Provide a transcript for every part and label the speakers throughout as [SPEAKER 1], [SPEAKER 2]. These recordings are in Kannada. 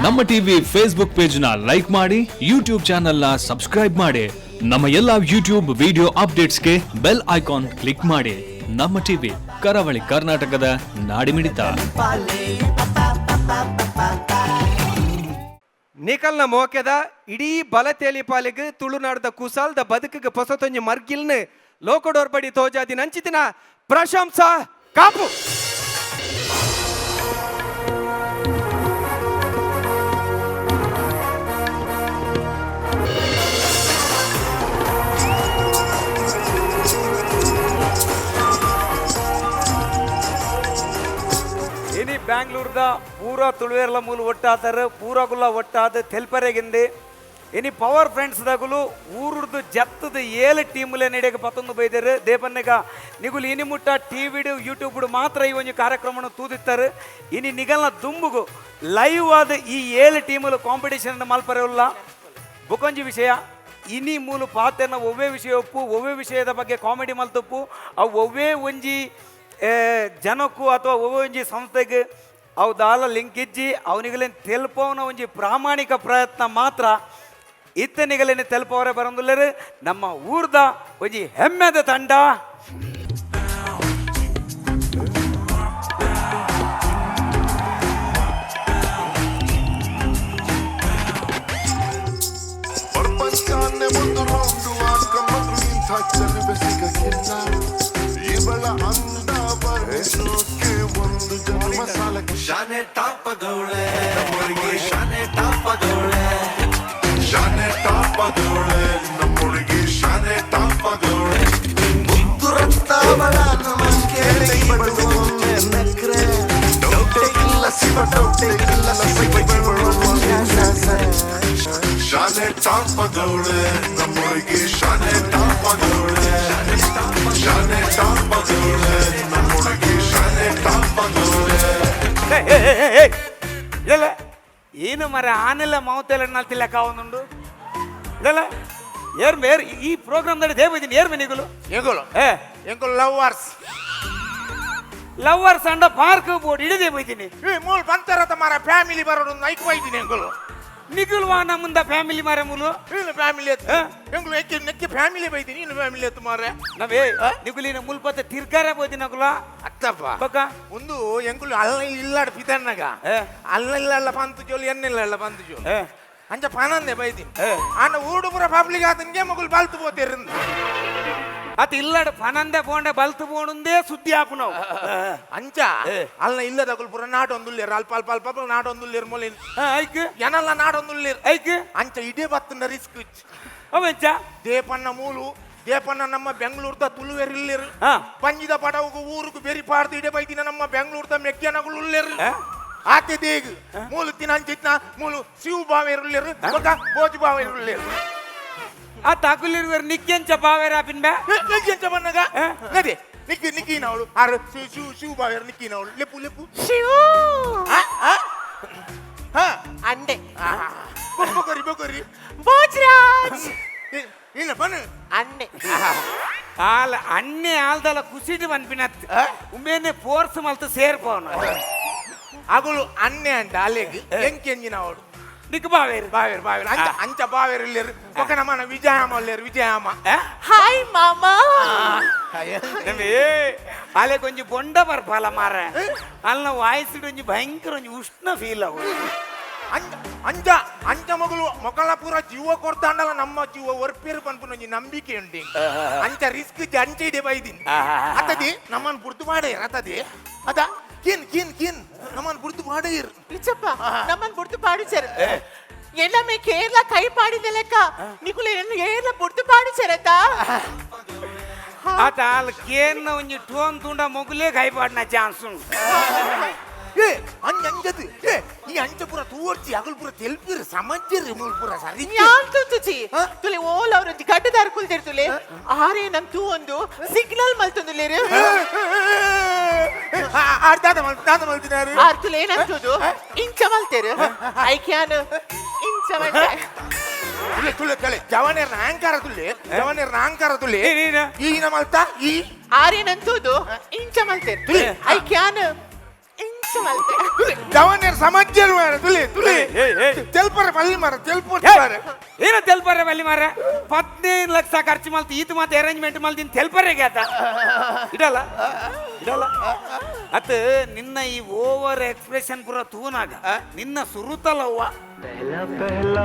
[SPEAKER 1] ನಮ್ಮ ಟಿವಿ ಫೇಸ್ಬುಕ್ ಪೇಜ್ ನ ಲೈಕ್ ಮಾಡಿ, ಯೂಟ್ಯೂಬ್ ಚಾನೆಲ್ ನ ಸಬ್ಸ್ಕ್ರೈಬ್ ಮಾಡಿ. ನಮ್ಮ ಎಲ್ಲಾ ಯೂಟ್ಯೂಬ್ ವಿಡಿಯೋ ಅಪ್ಡೇಟ್ಸ್ಗೆ ಬೆಲ್ ಐಕಾನ್ ಕ್ಲಿಕ್ ಮಾಡಿ. ನಮ್ಮ ಟಿವಿ ಕರಾವಳಿ ಕರ್ನಾಟಕದ ನಾಡಿಮಿಡಿತ.
[SPEAKER 2] ನಿಕಲ್ನ ಮೋಕೆದ ಇಡೀ ಬಲತೇಲಿ ಪಾಲಿಗೆ ತುಳುನಾಡದ ಕುಸಾಲ್ದ ಬದುಕಿಗೆ ಪೊಸತೊಂಜಿ ಮರ್ಗಿಲ್ನ ಲೋಕಡೋರ್ಬಡಿ ತೋಜಾದಿ ನಂಚಿತಿನ ಪ್ರಶಂಸಾ ಕಾಪು.
[SPEAKER 3] ಇನಿ ಬ್ಯಾಂಗ್ಳೂರ್ದ ಪೂರ ತುಳುವೇರ್ಲ ಮೂಲ ಒಟ್ಟಾತಾರೆ, ಪೂರಗುಲ್ಲ ಒಟ್ಟಾದ ತೆಲ್ಪರೆಗಿಂದೆ ಇನಿ ಪವರ್ ಫ್ರೆಂಡ್ಸ್ದಾಗಲು ಊರುರ್ದು ಜತ್ತದ 7 ಟೀಮ್ಲೆ ನಡೆಗೆ ಪತ್ತೊಂದು ಬೈದರು ದೇಪನ್ನೆಗ ನಿಗುಲು ಇನಿ ಮುಟ್ಟ ಟಿವಿಡು ಯೂಟ್ಯೂಬ್ಡು ಮಾತ್ರ ಈ ಒಂದು ಕಾರ್ಯಕ್ರಮವನ್ನು ತೂದಿತ್ತಾರೆ. ಇನಿ ನಿಗಲ್ನ ದುಂಬುಗು ಲೈವ್ ಆದ ಈ 7 ಟೀಮಲು ಕಾಂಪಿಟೇಷನ್ ಮಲ್ಪರೆಲ್ಲ ಬುಕೊಂಜಿ ವಿಷಯ ಇನಿ ಮೂಲ ಪಾತೆನ ಒವ್ವೇ ವಿಷಯ ಒಪ್ಪು, ಒವ್ವೇ ವಿಷಯದ ಬಗ್ಗೆ ಕಾಮಿಡಿ ಮಲ್ತಪ್ಪು, ಅವು ಒವ್ವೇ ಒಂಜಿ ಜನಕ್ಕೂ ಅಥವಾ ಒವ್ವೇ ಒಂಜಿ ಸಂಸ್ಥೆಗೆ ಅವು ದಾಲ ಲಿಂಕ್ ಇಜ್ಜಿ ಅವನಿಗಲೇನು ತೆಲ್ಪವನ ಒಂಜಿ ಪ್ರಾಮಾಣಿಕ ಪ್ರಯತ್ನ ಮಾತ್ರ ಇತ್ತನಿಗಲೇನು ತೆಲ್ಪವರೇ ಬರಂದುಲ್ಲರು ನಮ್ಮ ಊರ್ದ ಒಂಜಿ ಹೆಮ್ಮೆದ ತಂಡ.
[SPEAKER 4] ಶಾನೆ ಟಾಪದವಳೆ ನಮ್ಮೊಳಗೆ, ಶಾನೆ ಟಾಪದವಳೆ, ಶಾನೆ ಟಾಪದವಳೆ ನಮ್ಮೊಳಗೆ, ಶಾನೆ ಟಾಪದವಳೆ. ಮುದ್ದು ರಕ್ತವಳ ನಮಗೆ ಬಡುವೊಮ್ಮೆ ನಕ್ರೆ, ಡೌಟೆ ಇಲ್ಲ ಸಿಬ, ಡೌಟೆ ಇಲ್ಲ ಸಿಬ, ಶಾನೆ ಟಾಪದವಳೆ ನಮ್ಮೊಳಗೆ, ಶಾನೆ ಟಾಪದವಳೆ, ಶಾನೆ ಟಾಪದವಳೆ ನಮ್ಮೊಳಗೆ, ಶಾನೆ ಟಾಪದವಳೆ.
[SPEAKER 3] ಇಲ್ಲ ಏನು ಮರ ಆನೆಲ್ಲ ಮಾವತೆಲ್ಲ ನಾಲ್ತಿಲ್ಲ ಕಾವೊಂದುಂಡು ಇಲ್ಲ ಏರ್ ಮೇರ್ ಈ ಪ್ರೋಗ್ರಾಮ್ ದಲ್ಲಿ ದೇವದಿನಿ ಏರ್ ಮೆನಿಗಳು
[SPEAKER 5] ಎಂಗುಲು ಎಂಗುಲು
[SPEAKER 3] ಲವರ್ಸ್ ಅಂಡ ಪಾರ್ಕ್ ಬೋರ್ಡ್ ಇಡದೆ ಬೈದಿನಿ
[SPEAKER 5] ಮೂಲ್ ಬಂತಾರತ ಮಾರ ಫ್ಯಾಮಿಲಿ ಬರೋದು ಐಕ್ ಬೈದಿನಿ ಎಂಗುಲು
[SPEAKER 3] ನಿಗುಲ್ವಾ ನಮ್ಮಂದ ಫ್ಯಾಮಿಲಿ ಮಾರ ಮೂಲು
[SPEAKER 5] ಇನ್ನು ಫ್ಯಾಮಿಲಿ ಎತ್ತು ಎಂಗುಲು ಎಕ್ಕಿ ನೆಕ್ಕಿ ಫ್ಯಾಮಿಲಿ ಬೈದಿನಿ ಇನ್ನು ಫ್ಯಾಮಿಲಿ ಎತ್ತು ಮಾರ
[SPEAKER 3] ನಾವೇ ನಿಗುಲಿನ ಮುಲ್ಪತ್ತ ತಿರ್ಗಾರ ಬೋದಿ ನಗುಲ
[SPEAKER 5] ಅತ್ತಪ್ಪ
[SPEAKER 3] ಬಕ
[SPEAKER 5] ಒಂದು ಎಂಗುಲು ಅಲ್ಲ ಇಲ್ಲಾಡ ಪಿತನ್ನಗ ಅಲ್ಲ ಇಲ್ಲ ಪಂತು ಜೋಲಿ ಎನ್ನಿಲ್ಲ ಪಂತು ಜೋಲಿ ಅಂಚ ಪನಂದೆ ಬೈದಿನಿ ಆನ ಊಡು ಪುರ ಪಬ್ಲಿಕ್ ಆತನಿಗೆ ಮಗುಲು ಬಾಲ್ತು పోతేరింది
[SPEAKER 3] ಅತ ಇಲ್ಲಡ ಪನಂದೆ ಬೋಂಡೆ ಬಲ್ತು ಬೋಣುಂದೇ ಸುದ್ದಿ ಆಪು ನಾವು
[SPEAKER 5] ಅಂಚ ಅಲ್ಲ ಇಲ್ಲದಗುಲು ಪುರ ನಾಟೊಂದುಲ್ಲೇರು ಅಲ್ಪ ಅಲ್ಪ ಅಲ್ಪ ಅಲ್ಪ ನಾಟೊಂದುಲ್ಲೇರು ಮೊಲಿನ
[SPEAKER 3] ಐಕ್
[SPEAKER 5] ಎನಲ್ಲ ನಾಟೊಂದುಲ್ಲೇರು
[SPEAKER 3] ಐಕ್
[SPEAKER 5] ಅಂಚ ಇಡೇ ಬತ್ತನ ರಿಸ್ಕ್
[SPEAKER 3] ಅವಂಚ
[SPEAKER 5] ದೇಪನ್ನ ಮೂಲು ದೇಪನ್ನ ನಮ್ಮ ಬೆಂಗಳೂರ್ದ ತುಳುವೆರಿಲ್ಲೇರು ಪಂಜಿದ ಪಡವಗೂ ಊರುಗೂ ಬೆರಿ ಪಾಡ್ದು ಇಡೇ ಬೈದಿನ ನಮ್ಮ ಬೆಂಗಳೂರ್ದ ಮೆಕ್ಕೆನಗಳು ಉಳ್ಳೇರು ಆತೆ ದೇಗ ಮೂಲು ತಿನ್ನಂಚಿತ್ನ ಮೂಲು ಶಿವ ಬಾವೇರುಲ್ಲೇರು ಬಕ ಬೋಜು ಬಾವೇರುಲ್ಲೇರು
[SPEAKER 3] ಆ ತಾಕುಲಿರುವರು ನಿಕ್ಕೆಂಚ ಬಾವೇರ ಪಿನ್ಬೆ
[SPEAKER 5] ನಿಕ್ಕೆಂಚ ಬನ್ನಗ ನಡಿ ನಿಕ್ಕಿ ನಿಕ್ಕಿನವಳು ಆರು ಶಿವ ಬಾವೇರು ನಿಕ್ಕಿನವಳು ಲೆಪ್ಪು ಲೆಪ್ಪು
[SPEAKER 6] ಶಿವ
[SPEAKER 5] ಅಂಡೆ ಬೊಕೊರಿ ಬೊಕೊರಿ
[SPEAKER 6] ಭೋಜರಾಜ್
[SPEAKER 5] ಇಲ್ಲ ಬನ್ನು
[SPEAKER 6] ಅಣ್ಣೆ
[SPEAKER 3] ಆಲ ಅಣ್ಣೆ ಆಲ್ದಲ್ಲ ಕುಸಿದು ಬಂದ್ಬಿನತ್ ಉಮೇನೆ ಫೋರ್ಸ್ ಮಲ್ತು ಸೇರ್ಪವನು
[SPEAKER 5] ಅಗುಲು ಅಣ್ಣೆ ಅಂಟ ಅಲೆಗ್ ಎಂಕೆಂಜಿನವಳು
[SPEAKER 3] ನಿಕ್ ಬಾವೇರು
[SPEAKER 5] ಬಾವೇರು ಬಾವೇರು ಅಂಚ ಅಂಚ ಬಾವೇರು ఒక ನಮ್ಮನ ವಿಜಯಮ್ಮ ಲೇರು ವಿಜಯಮ್ಮ
[SPEAKER 6] ಹಾಯ್ ಮಾಮಾ
[SPEAKER 3] ಅಲೆ ಕೊಂಚ ಬೊಂಡ ಬರ್ಪಲ್ಲ ಮಾರ ಅಲ್ಲ ವಾಯ್ಸ್ ಒಂಜಿ ಭಯಂಕರ ಒಂಜಿ ಉಷ್ಣ ಫೀಲ್ ಅವು
[SPEAKER 5] ಅಂಚ ಅಂಚ ಮಗಳು ಮೊಕಲ ಪೂರ ಜೀವ ಕೊಡ್ತಾಂಡಲ್ಲ ನಮ್ಮ ಜೀವ ಒರ್ಪೇರು ಪನ್ಪುನ ಒಂಜಿ ನಂಬಿಕೆ ಉಂಟು ಅಂಚ ರಿಸ್ಕ್ ಅಂಚ ಇಡೆ ಬೈದಿನಿ ಅತದಿ ನಮ್ಮನ್ ಪುರ್ತು ಮಾಡೇ ಅತದಿ ಅದ ಕಿನ್ ಕಿನ್ ಕಿನ್ ನಮ್ಮನ್ ಪುರ್ತು ಮಾಡೀರ್
[SPEAKER 6] ಲಿಚಪ್ಪ ನಮ್ಮನ್ ಗುರ್ತು ಪಾಡಿಚಾರು ಎಲ್ಲமே ಕೇರಳ ಕೈ ಪಾಡಿದ ಲೆಕ್ಕ ನಿಕುಲು ಏರ್ಲ ಗುರ್ತು ಪಾಡಿಚಾರತ
[SPEAKER 3] ಅತ ಅಲ್ ಕೇರ್ನ ಒಂಜಿ ಟೋನ್ ತುಂಡ ಮೊಗುಲೇ ಕೈ ಪಾಡಿನ ಚಾನ್ಸ್ ಉಂಟು
[SPEAKER 5] ಅಂಜದು ಈ ಅಂಚ ಪುರ ತೂರ್ಚಿ ಅಗಲ್ ಪುರ ತೆಲ್ಪಿರ್ ಸಮಜ್ಜರಿ ಮೂಲ್ ಪುರ ಸರಿ
[SPEAKER 6] ಯಾನ್ ತುಚಿ ತುಲೆ ಓಲ್ ಅವರೊಂದು ಗಡ್ಡದಾರ ಕುಲ್ದಿರ್ತುಲೆ ಆರೆ ನಮ್ ತೂ ಒಂದು ಸಿಗ್ನಲ್ ಮಲ್ತೊಂದುಲೇರು
[SPEAKER 5] ಆಡ್ತಾದ ಮಲ್ತಿನಾರು
[SPEAKER 6] ಆರ್ತುಲೆ ಏನಂತದು ಇಂಚ ಮಲ್ತೇರು ಐ ಕ್ಯಾನ್ ಇಂಚ ಮಲ್ತೆ
[SPEAKER 5] ತುಲೆ ತುಲೆ ತಲೆ ಜವನೇರ್ನ ಅಹಂಕಾರ ತುಲೆ ಈನ ಮಲ್ತಾ ಈ
[SPEAKER 6] ಆರೇನಂತದು ಇಂಚ ಮಲ್ತೇರು ಐ ಕ್ಯಾನ್ ಇಂಚ ಮಲ್ತೆ
[SPEAKER 5] ಜವನೇರ್ ಸಮಜ್ಜಲ್ ಮಾರ ತುಳಿ ತುಳಿ
[SPEAKER 3] ಏಯ್.
[SPEAKER 5] ತೆಲ್ಪರ ಪಲ್ಲಿ ಮಾರ ತೆಲ್ಪರ
[SPEAKER 3] ಏನು ತೆಲ್ಪರೆ ಬಲ್ಲಿ ಮಾರ 15 ಲಕ್ಷ ಖರ್ಚು ಮಲ್ತಿ ಈತ ಮತ್ತೆ ಅರೇಂಜ್ಮೆಂಟ್ ಮಲ್ತಿನ ತೆಲ್ಪರೆಗೆ ಆತ ಇಡಲ್ಲ ಇಡಲ್ಲ ಅತ್ತ ನಿನ್ನ ಈ ಓವರ್ ಎಕ್ಸ್ಪ್ರೆಷನ್ ಪೂರ ತೂನಾಗ ನಿನ್ನ ಸುರುತಲ್ಲವ್ವ
[SPEAKER 7] पहला पहला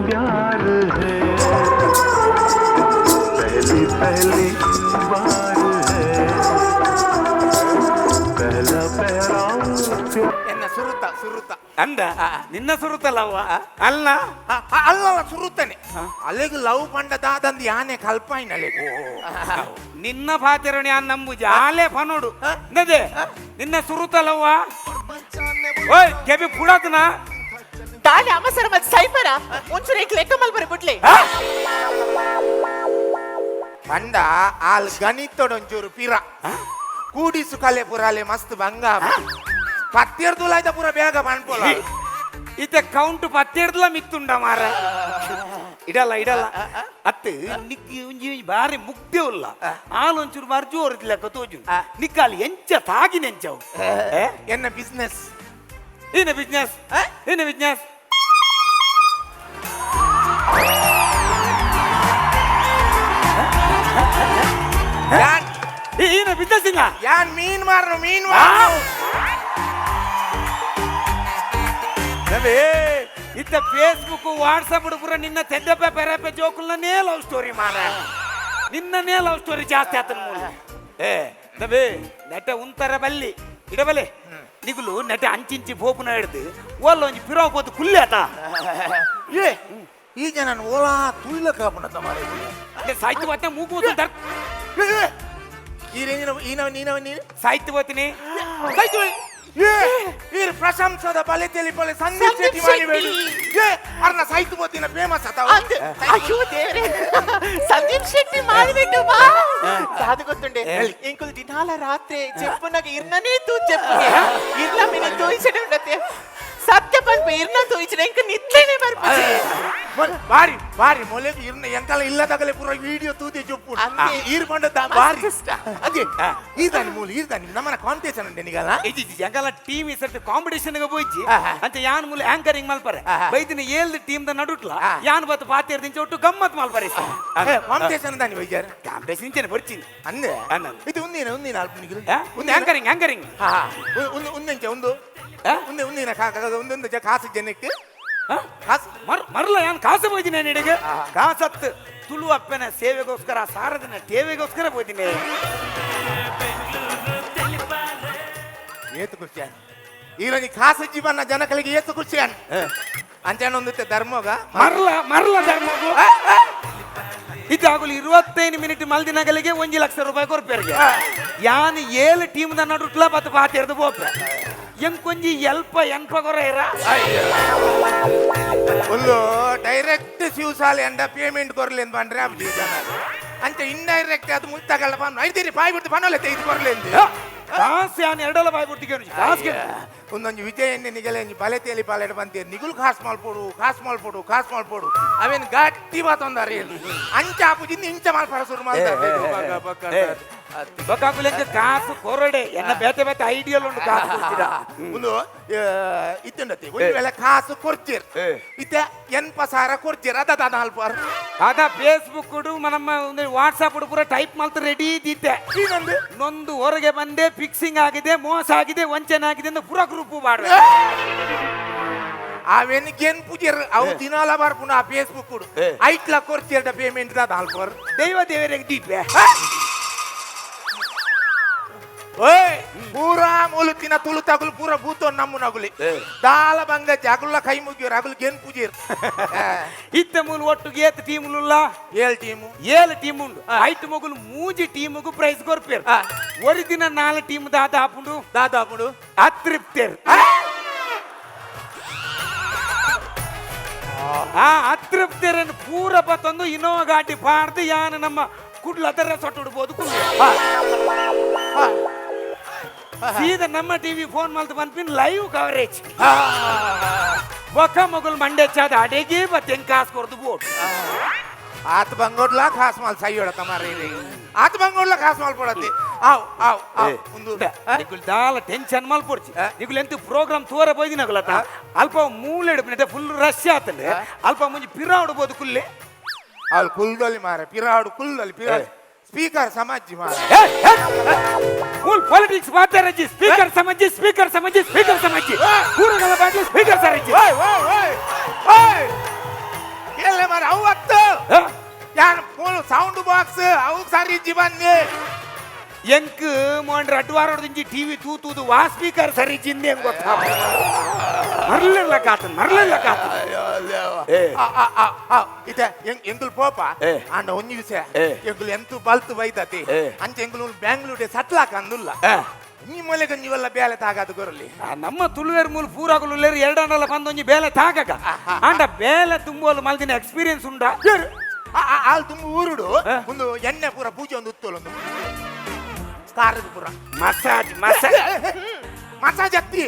[SPEAKER 7] प्यार है पहली पहली बार है पहला पहला प्यार
[SPEAKER 5] ಎನ್ನ ಸುರುತ ಸುರುತ
[SPEAKER 3] ಅಂದ ನಿನ್ನ ಸುರುತಲ್ಲವ್ವ ಅಲ್ಲ
[SPEAKER 5] ಅಲ್ಲಲ್ಲ ಸುರುತ್ತನೆ ಅಲ್ಲಿಗೆ ಲವ್ ಪಂಡ ದಾದಂದು ಯಾನೆ ಕಲ್ಪಾಯಿನಲೆ
[SPEAKER 3] ನಿನ್ನ ಪಾತಿರಣಿ ಆ ನಂಬು ಜಾಲೆ ಪನೋಡು ನದೆ ನಿನ್ನ ಸುರುತಲ್ಲವ್ವ ಓಯ್ ಕೆಬಿ ಪುಡಾತನ
[SPEAKER 6] ದಾಳಿ ಅಮಸರ ಮತ್ತೆ ಸೈಫರ ಒಂಚೂರು ಏಕ್ ಲೆಕ್ಕ ಮಲ್ಬರಿ ಬಿಡ್ಲಿ
[SPEAKER 5] ಪಂಡ ಆಲ್ ಗಣಿತೊಡೊಂಚೂರು ಪಿರ ಕೂಡಿಸು ಕಲೆ ಪುರಾಲೆ ಮಸ್ತ್ ಬಂಗ ಪತ್ತೆರ್ದುಲಾಯ್ತ ಪೂರ ಬೇಗ ಪಣ್ಪೋಲ
[SPEAKER 3] ಇತ್ತೆ ಕೌಂಟ್ 17 ಮಿತ್ತುಂಡ ಮಾರ ಇಡಲ್ಲ ಇಡಲ್ಲ ಅತ್ತೆ ನಿಕ್ಕಿ ಒಂಜಿ ಬಾರಿ ಮುಗ್ದೇವಲ್ಲ ಆಲೊಂಚೂರು ಬಾರಿ ಜೋರಿದ್ಲ ತೋಜು ನಿಕ್ಕಾಲಿ ಎಂಚ ತಾಗಿ ನೆಂಚವು
[SPEAKER 5] ಎನ್ನ ಬಿಸ್ನೆಸ್
[SPEAKER 3] ಏನ ಬಿಸ್ನೆಸ್ ಏನ ಬಿಸ್ನೆಸ್ ಏನ ಬಿಸ್ನೆಸ್ ಇಲ್ಲ
[SPEAKER 5] ಯಾನ್ ಮೀನ್ ಮಾರ್ನು ಮೀನ್ ಮಾರ್ನು
[SPEAKER 3] ಇತ್ತ ಫೇಸ್ಬುಕ್ ವಾಟ್ಸಪ್ ಪೂರ ನಿನ್ನ ತೆಡ್ಡಪ್ಪೆ ಪೆರಪ್ಪೆ ಜೋಕುಲ್ನೇ ಲವ್ ಸ್ಟೋರಿ ಮಾರ ನಿನ್ನನೇ ಲವ್ ಸ್ಟೋರಿ ಜಾಸ್ತಿ ಆತನ ಮೂಲ ನಬೇ ನೆಟ ಉಂತರ ಬಲ್ಲಿ ಇಡಬಲೆ ನಿಗುಲು ನೆಟ ಅಂಚಿಂಚಿ ಬೋಪುನ ಹಿಡ್ದು ಓಲ್ಲ ಒಂಜಿ ಪಿರೋ ಹೋದು ಕುಲ್ಲಿ ಆತ
[SPEAKER 5] ಏ ಈಗ ನಾನು ಓಲಾ ತುಯ್ಲ ಕಾಪುನ ಮಾರೆ
[SPEAKER 3] ಸಾಹಿತ್ಯ ಬತ್ತೆ ಮೂಗು
[SPEAKER 5] ಈ ರೇಂಜಿನ ಈನವ ನೀನವ ನೀನು
[SPEAKER 3] ಸಾಹಿತ್ಯ ಬತ್ತೀನಿ
[SPEAKER 5] ಈ ಪ್ರಶಂಸದ ಬಲೆ ತೆಲಿ ಬಲೆ ಸಂದೀಪ್ ಶೆಟ್ಟಿ ಮಾಡಿಬೇಡಿ ಏ ಅರ್ನ ಸಾಹಿತ್ಯ ಬೋತಿನ ಫೇಮಸ್ ಆತಾವ
[SPEAKER 6] ಅಯ್ಯೋ ದೇವ್ರೆ ಸಂದೀಪ್ ಶೆಟ್ಟಿ ಮಾಡಿಬಿಟ್ಟು ಬಾ ಅದು ಗೊತ್ತುಂಡೆ ಇಂಕುಲ್ ದಿನಾಲ ರಾತ್ರಿ చెప్పునగ ఇర్ననే తూ చెప్పునే ఇర్న మిని తోయిసడే ఉండతే సత్య పన్ప ఇర్న తోయిసడే ఇంక నిట్లేనే ಬರ್ಪಚೆ
[SPEAKER 5] ಬಾರಿ ಬಾರಿ ಮೊಲೆ ಇರ್ನ ಎಂಕಲ ಇಲ್ಲದಾಗಲೇ ಪೂರ ವಿಡಿಯೋ ತೂತಿ ಜೊಪ್ಪು
[SPEAKER 6] ಅಂತೆ.
[SPEAKER 5] ಈರ್ ಬಂದ ಬಾರಿ ಅದೇ ಈದಾನಿ ಮೂಲ ಈದಾನಿ ನಮ್ಮನ ಕಾಂಪಿಟೇಷನ್ ಉಂಟೆ ನಿಗಲ್ಲ
[SPEAKER 3] ಎಂಗಲ ಟೀಮ್ ಈ ಸರ್ತಿ ಕಾಂಪಿಟೇಷನ್ ಗೆ ಹೋಯ್ಚಿ ಅಂತ ಯಾನ್ ಮೂಲ ಆಂಕರಿಂಗ್ ಮಲ್ಪರೆ ಬೈದಿನ ಏಳ್ದ ಟೀಮ್ ದ ನಡುಟ್ಲ ಯಾನ್ ಬತ್ತು ಪಾತಿರ್ ದಿಂಚ ಒಟ್ಟು ಗಮ್ಮತ್ ಮಲ್ಪರೆ
[SPEAKER 5] ಕಾಂಪಿಟೇಷನ್ ದಾನಿ ವೈಜಾರ
[SPEAKER 3] ಕಾಂಪಿಟೇಷನ್ ಇಂಚನೆ ಬರ್ಚಿನಿ
[SPEAKER 5] ಅಂದೆ
[SPEAKER 3] ಅನ್ನಂದು.
[SPEAKER 5] ಇದು ಒಂದಿನ ಒಂದಿನ ಅಲ್ಪ ನಿಗಲು
[SPEAKER 3] ಒಂದು ಆಂಕರಿಂಗ್ ಆಂಕರಿಂಗ್
[SPEAKER 5] ಒಂದಿಂಚ ಒಂದು ಒಂದಿನ ಒಂದೊಂದು ಕಾಸು ಜನಕ್ಕೆ ಕಾಸು
[SPEAKER 3] ಮರಲ ಯಾನ್ ಕಾಸು ಹೋಯ್ತೀನಿ ನಿನಗೆ ಕಾಸತ್ತು ತುಳು ಅಪ್ಪನ ಸೇವೆಗೋಸ್ಕರ ಸಾರದಿನ ಟೇವೆಗೋಸ್ಕರ ಹೋಯ್ತೀನಿ
[SPEAKER 5] ಏತು ಖುಷಿ ಈರೋಜಿ ಕಾಸು ಜೀವನ ಜನಗಳಿಗೆ ಏತು ಖುಷಿ ಅಂಚನ ಒಂದು ಧರ್ಮೋಗ
[SPEAKER 3] ಮರಲ ಧರ್ಮಗು ಇದಾಗಲಿ 25 ಮಿನಿಟ್ ಮಲ್ದಿನಗಲಿಗೆ 1 ಲಕ್ಷ ರೂಪಾಯಿ ಕೊರ್ಪೇರಿಗೆ ಯಾನ್ 7 ಟೀಮ್ ದ ನಡುಟ್ಲ ಬತ್ತು ಪಾತಿರ್ದು ಬೋಪ ಎಂಕೊಂಜಿ ಎಲ್ಪ ಎನ್ಪ ಗೊರ ಇರ
[SPEAKER 5] ಒಂದು ಡೈರೆಕ್ಟ್ ಶಿವಸಾಲೆ ಅಂಡ ಪೇಮೆಂಟ್ ಕೊರ್ಲಿ ಅಂತ ಬಂದ್ರೆ ಅಬ್ಜಿ ಜನ ಅಂಚ ಇಂಡೈರೆಕ್ಟ್ ಅದು ಮುತ್ತಗಲ್ಲ ಬನ್ನ ಐದಿರಿ ಪಾಯಿ ಬಿಡ್ತು ಬನ್ನೋಲ್ಲ ತೆಗೆದು ಕೊರ್ಲಿ ಅಂತ
[SPEAKER 3] ಕಾಸು ಯಾನ್ ಎರಡಲ್ಲ ಬಾಯ್ ಬಿಡ್ತಿಗೆ ಕಾಸ್ಗೆ
[SPEAKER 5] ಒಂದೊಂದು ವಿಜಯ ನಿಗಲೆ ಬಲೆ ತೇಲಿ ಪಾಲೆಡ್ ಬಂತೀರಿ ನಿಗುಲ್ ಕಾಸ್ ಮಾಡ್ಕೊಡು ಕಾಸ್ ಮಾಡ್ಕೊಡು ಅವೇನು ಗಟ್ಟಿ ಬಾತೊಂದಾರಿ ಅಂಚ ಹಾಕುಜಿಂದ ಇಂಚ ಮಾಡ್ಪಾರ ಶುರು ಮಾಡ್ತಾರೆ
[SPEAKER 3] ಬೊಕ್ಕಾಕುಲೆಂಚ ಕಾಸು ಕೊರಡೆ ಎನ್ನ ಬೇತೆ ಬೇತೆ ಐಡಿಯಲ್ ಉಂಟು ಕಾಸು ಕೊಡ್ತೀರಾ
[SPEAKER 5] ಒಂದು ಇತ್ತುಂಡತಿ ಒಂದು ವೇಳೆ ಕಾಸು ಕೊಡ್ತೀರ್ ಇತ್ತೆ ಎನ್ಪ ಸಾರ ಕೊಡ್ತೀರ ಅದ ಅಲ್ಪಾರ್
[SPEAKER 3] ಅದ ಫೇಸ್ಬುಕ್ ನಮ್ಮ ಒಂದು ವಾಟ್ಸಾಪ್ ಪೂರ ಟೈಪ್ ಮಾಡ್ತಾ ರೆಡಿ ಇದ್ದಿದ್ದೆ
[SPEAKER 5] ಇನ್ನೊಂದು
[SPEAKER 3] ನೊಂದು ಹೊರಗೆ ಬಂದೆ ಫಿಕ್ಸಿಂಗ್ ಆಗಿದೆ ಮೋಸ ಆಗಿದೆ ವಂಚನೆ ಆಗಿದೆ ಅಂತ ಪೂರ ಗ್ರೂಪ್ ಮಾಡ್ರೆ
[SPEAKER 5] ಅವೆನ್ಗೇನ್ ಪೂಜೆರ್ ಅವು ದಿನಾಲ ಬಾರ್ಪುನ ಆ ಫೇಸ್ಬುಕ್ ಕೊಡು ಐಟ್ಲ ಕೊಡ್ತೀರ ಪೇಮೆಂಟ್ ಅದ ಅಲ್ಪಾರ್
[SPEAKER 3] ದೈವ ದೇವರಿಗೆ ದೀಪೆ
[SPEAKER 5] ಓಯ್ ಪೂರಾ ಮೂಲುತ್ತಿನ ತುಳು ತಗುಲು ಪೂರ ಭೂತೋ ನಮ್ಮ ನಗುಲಿ ದಾಲ ಬಂಗ ಜಗುಲ್ಲ ಕೈ ಮುಗಿಯೋರು ಅಗುಲ್ ಗೇನ್ ಪೂಜೆರ್
[SPEAKER 3] ಇತ್ತ ಮೂಲ ಒಟ್ಟಿಗೆ ಏತ್ ಟೀಮ್ಲುಲ್ಲ
[SPEAKER 5] 7 ಟೀಮು
[SPEAKER 3] 7 ಟೀಮ್ ಉಂಡು ಐಟ್ ಮಗುಲು ಮೂಜಿ ಟೀಮ್ಗೂ ಪ್ರೈಸ್ ಕೊರ್ಪೇರ್ ಒರಿಜಿನ 4 ಟೀಮ್ ದಾದ ಹಾಪುಂಡು
[SPEAKER 5] ದಾದಾಪುಡು
[SPEAKER 3] ಅತೃಪ್ತೇರ್ ಆ ಅತೃಪ್ತೇರನ್ನು ಪೂರ ಬತ್ತೊಂದು ಇನ್ನೋವಾ ಗಾಡಿ ಪಾಡ್ದು ಯಾನ ನಮ್ಮ ಕುಡ್ಲ ಅದರ ಸೊಟ್ಟು ಬಿಡ್ಬೋದು ಸೀದಾ ನಮ್ಮ ಟಿವಿ ಫೋನ್ ಮಲ್ತು ಬಂದ್ಪಿನ್ ಲೈವ್ ಕವರೇಜ್ ಬೊಕ್ಕ ಮಗುಲ್ ಮಂಡೆ ಚಾದ ಅಡೆಗೆ ಬತ್ತೆಂಗ್ ಕಾಸು ಕೊರ್ದು ಬೋಟ್
[SPEAKER 5] आत बंगोडला खास माल सही होड़ा तुम्हारे रे आत बंगोडला खास माल पड़ते आओ आओ आओ उंदू
[SPEAKER 3] నీకు దాల టెన్షన్ మల్ పొడిచి నీకు ఎంత ప్రోగ్రామ్ తోర పోయి నగలత అల్ప మూలెడు ఫుల్ రష్ ఆతండి అల్ప ముంజి పిరావుడు పోదు కుల్లే
[SPEAKER 5] आल कुलदली मारे पिराड़ कुलदली पिराड़ स्पीकर समझ मारे
[SPEAKER 3] मूल पॉलिटिक्स बात रजी स्पीकर समझी स्पीकर समझी पूरा गला बात स्पीकर समझी
[SPEAKER 5] ओए ओए ओए ओए केले मारे आओ वक्त यार फुल साउंड बॉक्स आओ सारी जीवन ने
[SPEAKER 3] ಎಂಕ್ ಮೊಂಡ್ರ ಅಡ್ವಾರೋಡ್ದಿಂಜಿ ಟಿವಿ ತೂತೂದು ವಾ ಸ್ಪೀಕರ್ ಸರಿ ಜಿಂದೆ ಅಂತ ಗೊತ್ತಾ ಮರ್ಲೆಲ್ಲ ಕಾತ
[SPEAKER 5] आ आ आ आ इते ಎಂಗುಲ್ ಪೋಪ ಅಂಡ ಒಂಜಿ ವಿಷಯ ಎಂಗುಲ್ ಎಂತು ಬಲ್ತು ಬೈತತಿ ಅಂಚ ಎಂಗುಲ್ ಬೆಂಗಳೂರು ಸಟ್ಲಾಕ ಅಂದುಲ್ಲ ನೀ ಮೊಲೆಗ ನೀವೆಲ್ಲ ಬೇಲೆ ತಾಗದು ಗೊರಲಿ
[SPEAKER 3] ನಮ್ಮ ತುಳುವೇರ್ ಮೂಲ ಪೂರಾಗುಲ್ಲೇರು ಎರಡನ್ನಲ್ಲ ಬಂದೊಂಜಿ ಬೇಲೆ ತಾಗಕ ಅಂಡ ಬೇಲೆ ತುಂಬೋಲು ಮಲ್ದಿನ ಎಕ್ಸ್ಪೀರಿಯನ್ಸ್ ಉಂಡ
[SPEAKER 5] ಆಲ್ ತುಂಬ ಊರುಡು ಒಂದು ಎಣ್ಣೆ ಪೂರ ಪೂಜೆ ಒಂದು ಉತ್ತೋಲೊಂದು ಕಾರದ ಪೂರ
[SPEAKER 3] ಮಸಾಜ್
[SPEAKER 5] ಮಸಾಜ್ ಅತ್ತಿ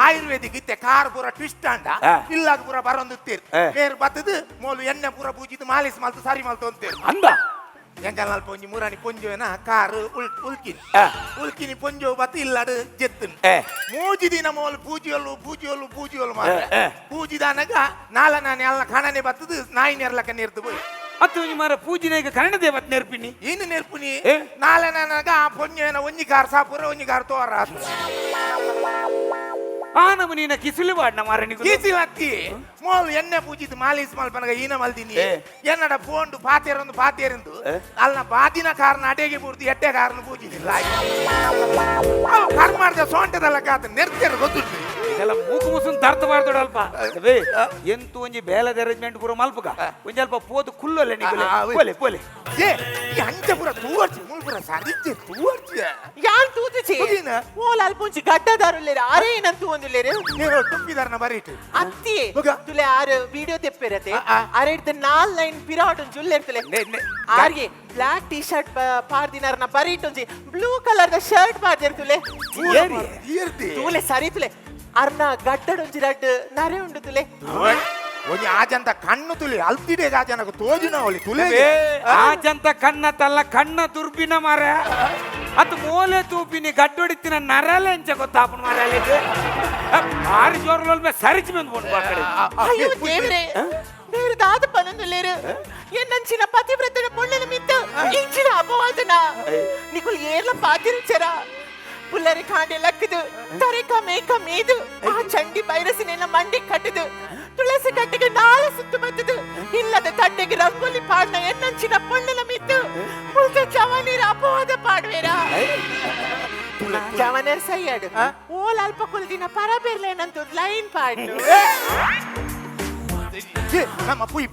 [SPEAKER 5] ಆಯುರ್ವೇದಿಕ್ ಇತ್ತೆ ಕಾರ್ ಪೂರ ಟ್ವಿಸ್ಟ್ ಅಂಡ ಇಲ್ಲಾದ ಪೂರ ಬರೊಂದುತ್ತೀರ್ ಬೇರೆ ಬತ್ತದು ಮೋಲು ಎಣ್ಣೆ ಪೂರ ಪೂಜಿದು ಮಾಲಿಸ್ ಮಲ್ತು ಸರಿ ಮಲ್ತು ಅಂತೀರ್
[SPEAKER 3] ಅಂದ
[SPEAKER 5] ಎಂಕಲ್ ನಲ್ಪ ಒಂಜಿ ಮೂರಾನಿ ಪೊಂಜುವೆನ ಕಾರು ಉಲ್ಕಿನಿ ಪೊಂಜು ಬತ್ತು ಇಲ್ಲಾಡು ಜೆತ್ತನ್ ಮೂಜಿ ದಿನ ಮೋಲು ಪೂಜಿಯೊಲು ಮಾತ್ರ ಪೂಜಿದಾನಗ ನಾಲ ನಾನಿ ಅಲ್ಲ ಕಣನೆ ಬತ್ತದು ನಾಯಿ ನೆರ್ಲಕ ನೆರ್ದು போய்
[SPEAKER 3] ಅತ್ತು ಮಾರ ಪೂಜಿನೆಗ ಕನ್ನಡ ದೇವತ್ ನೆರ್ಪಿನಿ
[SPEAKER 5] ಏನು ನೆರ್ಪುನಿ ನಾಳೆ ನನಗ ಆ ಪೊಂಜುವೆನ ಒಂಜಿ ಕಾರ್ ಸಾಪುರ ಒಂಜಿ ಕಾರ್ ತೋರ
[SPEAKER 3] ಆ ನಮನಿನ ಕಿಸುಲು ಬಾಡ್ನ ಮಾರ ನಿಗು
[SPEAKER 5] ಕೀಸಿಲತ್ತಿ ಮೋಲು ಎಣ್ಣೆ ಪೂಜಿದು ಮಾಲಿಸ್ ಮಲ್ಪನಗ ಈನ ಮಲ್ದಿನಿ ಎನ್ನಡ ಪೋಂಡು ಪಾತೇರಂದು ಅಲ್ನ ಬಾದಿನ ಕಾರ್ನ ಅಡೆಗೆ ಪೂರ್ತಿ ಎಟ್ಟೆ ಕಾರ್ನ ಪೂಜಿದಿಲ್ಲ ಅವು ಕರ್ಮಾರ್ದ ಸೊಂಟದಲ್ಲ ಕಾತ ನೆರ್ತಿರ ಗೊತ್ತುಂಟು
[SPEAKER 3] ಇದೆಲ್ಲ ಮೂಕು ಮುಸುನ್ ತರ್ತ ಬಾರ್ದೋಡ ಅಲ್ಪ ಎಂತು ಒಂಜಿ ಬೇಲದ ಅರೇಂಜ್ಮೆಂಟ್ ಪೂರ ಮಲ್ಪಗ ಒಂಜಿ ಅಲ್ಪ ಪೋದು ಕುಲ್ಲೊಲ್ಲೆ ನಿಗು ಪೋಲೆ
[SPEAKER 5] ಏ ಈ ಅಂಚ ಪೂರ ತೂವರ್ಚಿ ಮೂಲ್ ಪೂರ ಸರಿಜ್ಜೆ ತೂವರ್ಚಿ
[SPEAKER 6] ಯಾನ್ ತೂತಿಚೆ ಓಲ್ ಅಲ್ಪೊಂಚಿ ಗಡ್ಡದಾರುಲ್ಲೇರ ಆರೆ ಏನಂತ ಒಂದುಲ್ಲೇರ
[SPEAKER 5] ನೀರು ತುಂಬಿದಾರನ ಬರೀಟು
[SPEAKER 6] ಅತ್ತಿ ತುಲೆ ಆರು ವಿಡಿಯೋ ತೆಪ್ಪಿರತೆ ಆರೆ ಇಡ್ತ 4 ಲೈನ್ ಪಿರಾಟ್ ಜುಲ್ಲೆರ್ತಲೆ ಆರ್ಗೆ ಬ್ಲಾಕ್ ಟಿ ಶರ್ಟ್ ಪಾರ್ದಿನಾರನ ಬರೀಟೊಂಜಿ ಬ್ಲೂ ಕಲರ್ ದ ಶರ್ಟ್ ಪಾರ್ದಿರ್ತುಲೆ ತುಲೆ ಸರಿ ತುಲೆ ಅರ್ನ ಗಡ್ಡಡೊಂಜಿ ರಡ್ಡ್ ನರೆ ಉಂಡು ತುಲೆ
[SPEAKER 5] ಒಂಜಿ ಆಜಂತ ಕಣ್ಣು ತುಲಿ ಅಲ್ತಿಡೆ ಆಜನಕ ತೋಜಿನ ಒಲಿ ತುಲೆ
[SPEAKER 3] ಆಜಂತ ಕಣ್ಣತ್ತಲ್ಲ ಕಣ್ಣ ದುರ್ಬಿನ ಮಾರ ಅದು ಮೋಲೆ ತೂಪಿನಿ ಗಡ್ಡೊಡಿತ್ತಿನ ನರಲೆಂಚ ಗೊತ್ತಾಪನ ಮಾರ ಭಾರಿ ಜೋರ್ಲೊಲ್ಮೆ ಸರಿಚಿ ಬಂದು ಬೋಡು ಬಾಕಡೆ
[SPEAKER 6] ಅಯ್ಯೋ ದೇವ್ರೆ ಬೇರೆ ದಾದ ಪನಂದುಲ್ಲೇರು ಎನ್ನಂಚಿನ ಪತಿವ್ರತನ ಪೊಣ್ಣನ ಮಿತ್ತ ಇಂಚಿನ ಅಪವಾದನ ನಿಕುಲ್ ಏರ್ಲ ಪಾತಿರುಚರ ಪುಲ್ಲರಿ ಕಾಂಡೆ ಲಕ್ಕದು ತರೆಕ ಮೇಕ ಮೇದು ಆ ಚಂಡಿ ಬೈರಸಿನ ಮಂಡಿ ಕಟ್ಟದು ತುಳಸಿ ಕಟ್ಟಿಗೆ ನಾಳೆ ಸುತ್ತು ಬತ್ತದು ಇಲ್ಲದ ತಟ್ಟೆಗೆ ರಂಗೋಲಿ ಪಾಡ್ನ ಎನ್ನಂಚಿನ ಪೊಣ್ಣನ ಮಿತ್ತು ಉಲ್ಟ ಚವನೀರ ಅಪವಾದ ಪಾಡ್ವೇರ ಚವನರ್ ಸೈಯಡು ಓಲ್ ಅಲ್ಪ ಕುಲ್ದಿನ ಪರಬೇರ್ಲೇನಂತ ಲೈನ್ ಪಾಡ್ನು
[SPEAKER 5] ನಮ್ಮ ಪುಯ್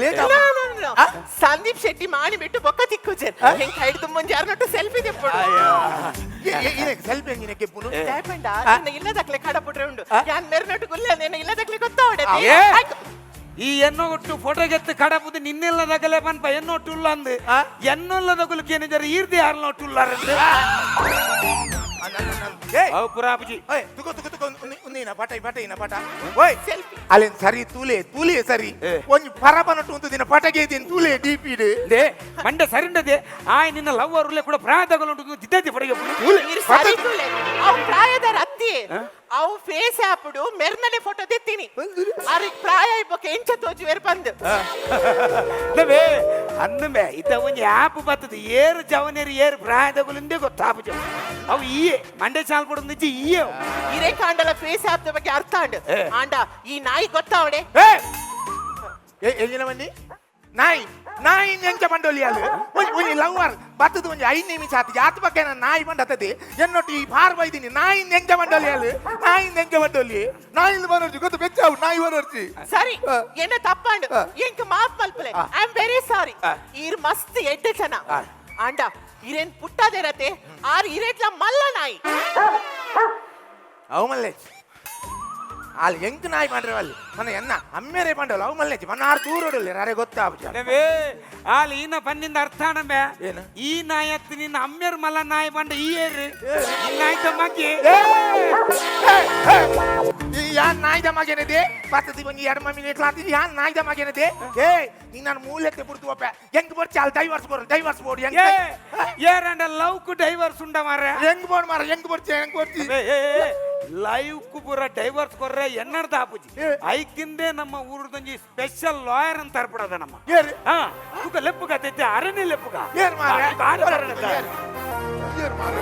[SPEAKER 5] ಲೇಟ್
[SPEAKER 6] ಸಂದೀಪ್ ಶೆಟ್ಟಿ ಮಾಡಿ ಬಿಟ್ಟು ಬೊಕ್ಕ ತಿಕ್ಕುಜರ್ ಹೆಂಗ್ ಕೈಡ್ ತುಂಬೊಂದು ಯಾರನ್ನೊಟ್ಟು ಸೆಲ್ಫಿ ತೆಪ್ಪಡು
[SPEAKER 5] ಸೆಲ್ಫಿ ಹೆಂಗಿನಕ್ಕೆ ಪುನು
[SPEAKER 6] ಟ್ಯಾಪಂಡ ನಿನ್ನ ಇಲ್ಲದಕ್ಲೆ ಕಡಪುಟ್ರೆ ಉಂಡು ಯಾನ್ ಮೆರ್ನೊಟ್ಟು ಗುಲ್ಲ ನಿನ್ನ ಇಲ್ಲದಕ್ಲೆ ಗೊತ್ತಾವಡೆ
[SPEAKER 3] ಈ ಎನ್ನೊಟ್ಟು ಫೋಟೋಗೆತ್ತು ಕಡಪುದು ನಿನ್ನೆಲ್ಲದಗಲೇ ಪನ್ಪ ಎನ್ನೊಟ್ಟು ಉಲ್ಲ ಅಂದು ಎನ್ನೊಲ್ಲದಗುಲಕ್ಕೆ ಏನಿದ್ದಾರೆ ಈರ್ದೆ ಯಾರನ್ನೊಟ್ಟು ಉಲ್ಲಾರಂದು ಅವು ಪುರಾಪುಜಿ
[SPEAKER 5] ಉಂದಿನ ಪಟ ಓಯ್ ಅಲ್ಲಿನ ಸರಿ ತೂಲೆ ಸರಿ ಒಂಜಿ ಪರಪನಟ್ಟು ಒಂದು ದಿನ ಪಟಗೆ ಇದ್ದೀನಿ ತೂಲೆ ಡಿಪಿಡ್
[SPEAKER 3] ದೇ ಮಂಡೆ ಸರಿಂಡದೆ ಆಯ್ ನಿನ್ನ ಲವ್ ಅವರುಲೆ ಕೂಡ ಪ್ರಾಯ ತಗೊಳ್ಳುಂಟು ದಿದ್ದತಿ ಪಡೆಗೆ
[SPEAKER 6] ಸರಿ ತುಲೆ ಅವು ಪ್ರಾಯದರ ಅತ್ತಿ ಅವು ಫೇಸ್ ಆಪುಡು ಮೆರ್ನನೆ ಫೋಟೋ ತೆತ್ತೀನಿ ಅರಿಗೆ ಪ್ರಾಯ ಇಪ್ಪಕ್ಕೆ ಎಂಚ ತೋಜು ವೇರ್ ಬಂದು
[SPEAKER 3] ನವೇ ಅಂದಮೆ ಇತ ಒಂಜಿ ಆಪ್ ಬತ್ತದು ಏರು ಜವನೇರು ಏರು ಪ್ರಾಯ ತಗೊಳ್ಳಿಂದೇ ಗೊತ್ತಾಪುಜ ಅವು ಈಯೆ ಮಂಡೆ ಚಾಲ್ ಪಡುಂದಿಜ್ಜಿ ಈಯೆ
[SPEAKER 6] ಇರೇ ಕಾಂಡಲ ಫೇಸ್ ಆಪ್ ಬಗ್ಗೆ ಅರ್ಥ ಅಂಡು ಆಂಡ ಈ ನಾಯಿ ಗೊತ್ತಾವಡೆ
[SPEAKER 5] ಎಂಜಿನವನ್ನಿ ನಾಯಿ ಎಂಚ ಮಂಡೋಲಿಯಾಲು ಒಂಜಿ ಲವ್ವರ್ ಬತ್ತದು ಒಂಜಿ 5 ನಿಮಿಷ ಆತು ಜಾತ ಬಗ್ಗೆ ನಾನು ನಾಯಿ ಬಂಡತದೆ ಎನ್ನೊಟ್ಟು ಈ ಬಾರ್ ಬೈದಿನಿ ನಾಯಿ ಎಂಚ ಮಂಡೋಲಿಯಾಲು ನಾಯಿ ಬರೋರ್ಜಿ ಗೊತ್ತು ಬೆಚ್ಚಾವು ನಾಯಿ ಬರೋರ್ಜಿ
[SPEAKER 6] ಸರಿ ಎನ್ನ ತಪ್ಪಾಂಡು ಎಂಕ ಮಾಫ್ ಮಲ್ಪಲೆ ಐ ಆಮ್ ವೆರಿ ಸಾರಿ ಈರ್ ಮಸ್ತ್ ಎಡ್ಡೆ ಜನ ಆಂಡ ಇರೇನ್ ಪುಟ್ಟದೇರತೆ ಆರ್ ಇರೇಟ್ಲ ಮಲ್ಲ ನಾಯಿ
[SPEAKER 5] ಅವು ಮಲ್ಲೇಜ್ ಅಲ್ಲಿ ಎಂಕ್ ನಾಯಿ ಮಾಡ್ರೆ ಅಲ್ಲಿ ನನ್ನ ಎನ್ನ ಅಮ್ಮೇರೆ ಪಂಡಲ್ಲ ಅವು ಮಲ್ಲೇಜ್ ಮನ್ನ ಆರು ದೂರೋಡಲ್ಲಿ ಯಾರೇ ಗೊತ್ತಾಗ
[SPEAKER 3] ಅಲ್ಲಿ ಈನ ಪನ್ನಿಂದ ಅರ್ಥ ನಮ್ಮೆ
[SPEAKER 5] ಏನು
[SPEAKER 3] ಈ ನಾಯಿ ಹತ್ತಿ ನಿನ್ನ ಅಮ್ಮೇರ್ ಮಲ್ಲ ನಾಯಿ ಬಂಡ ಈ ಏರು ನಾಯ್ತ ಮಗ್ಗಿ
[SPEAKER 5] ಯಾನ್ ನಾಯ್ದ ಮಗನದೆ ಪತ್ತದಿ ಬಂದು 2 ಮಿನಿಟ್ ಯಾನ್ ನಾಯ್ದ ಮಗನದೆ ಏ ನೀ ನಾನು ಮೂಲೆತ್ತೆ ಬಿಡ್ತು ಹೆಂಗ್ ಬರ್ತಿ ಅಲ್ಲಿ ಡೈವರ್ಸ್ ಬೋರ್ಡ್ ಹೆಂಗ್
[SPEAKER 3] ಏರಂಡ ಲವ್ ಕು ಡೈವರ್ಸ್ ಉಂಡ ಮಾರ್ರೆ
[SPEAKER 5] ಹೆಂಗ್ ಬೋರ್ಡ್ ಮಾರ ಹೆಂಗ್ ಬರ್ತಿ
[SPEAKER 3] ಲೈವ್ ಕು ಪೂರ ಡೈವರ್ಸ್ ಕೊರ್ರೆ ಎನ್ನರ್ದ ಆಪುಜಿ ಐಕಿಂದೆ ನಮ್ಮ ಊರದೊಂಜಿ ಸ್ಪೆಷಲ್ ಲಾಯರ್ ಅಂತ ತರ್ಪಡದ ನಮ್ಮ
[SPEAKER 5] ಏರ್
[SPEAKER 3] ಹಾ ಕುಕ ಲೆಪ್ಪುಗ ತೆತ್ತೆ ಅರಣ್ಯ ಲೆಪ್ಪುಗ
[SPEAKER 5] ಏರ್ ಮಾರ ಏರ್ ಮಾರ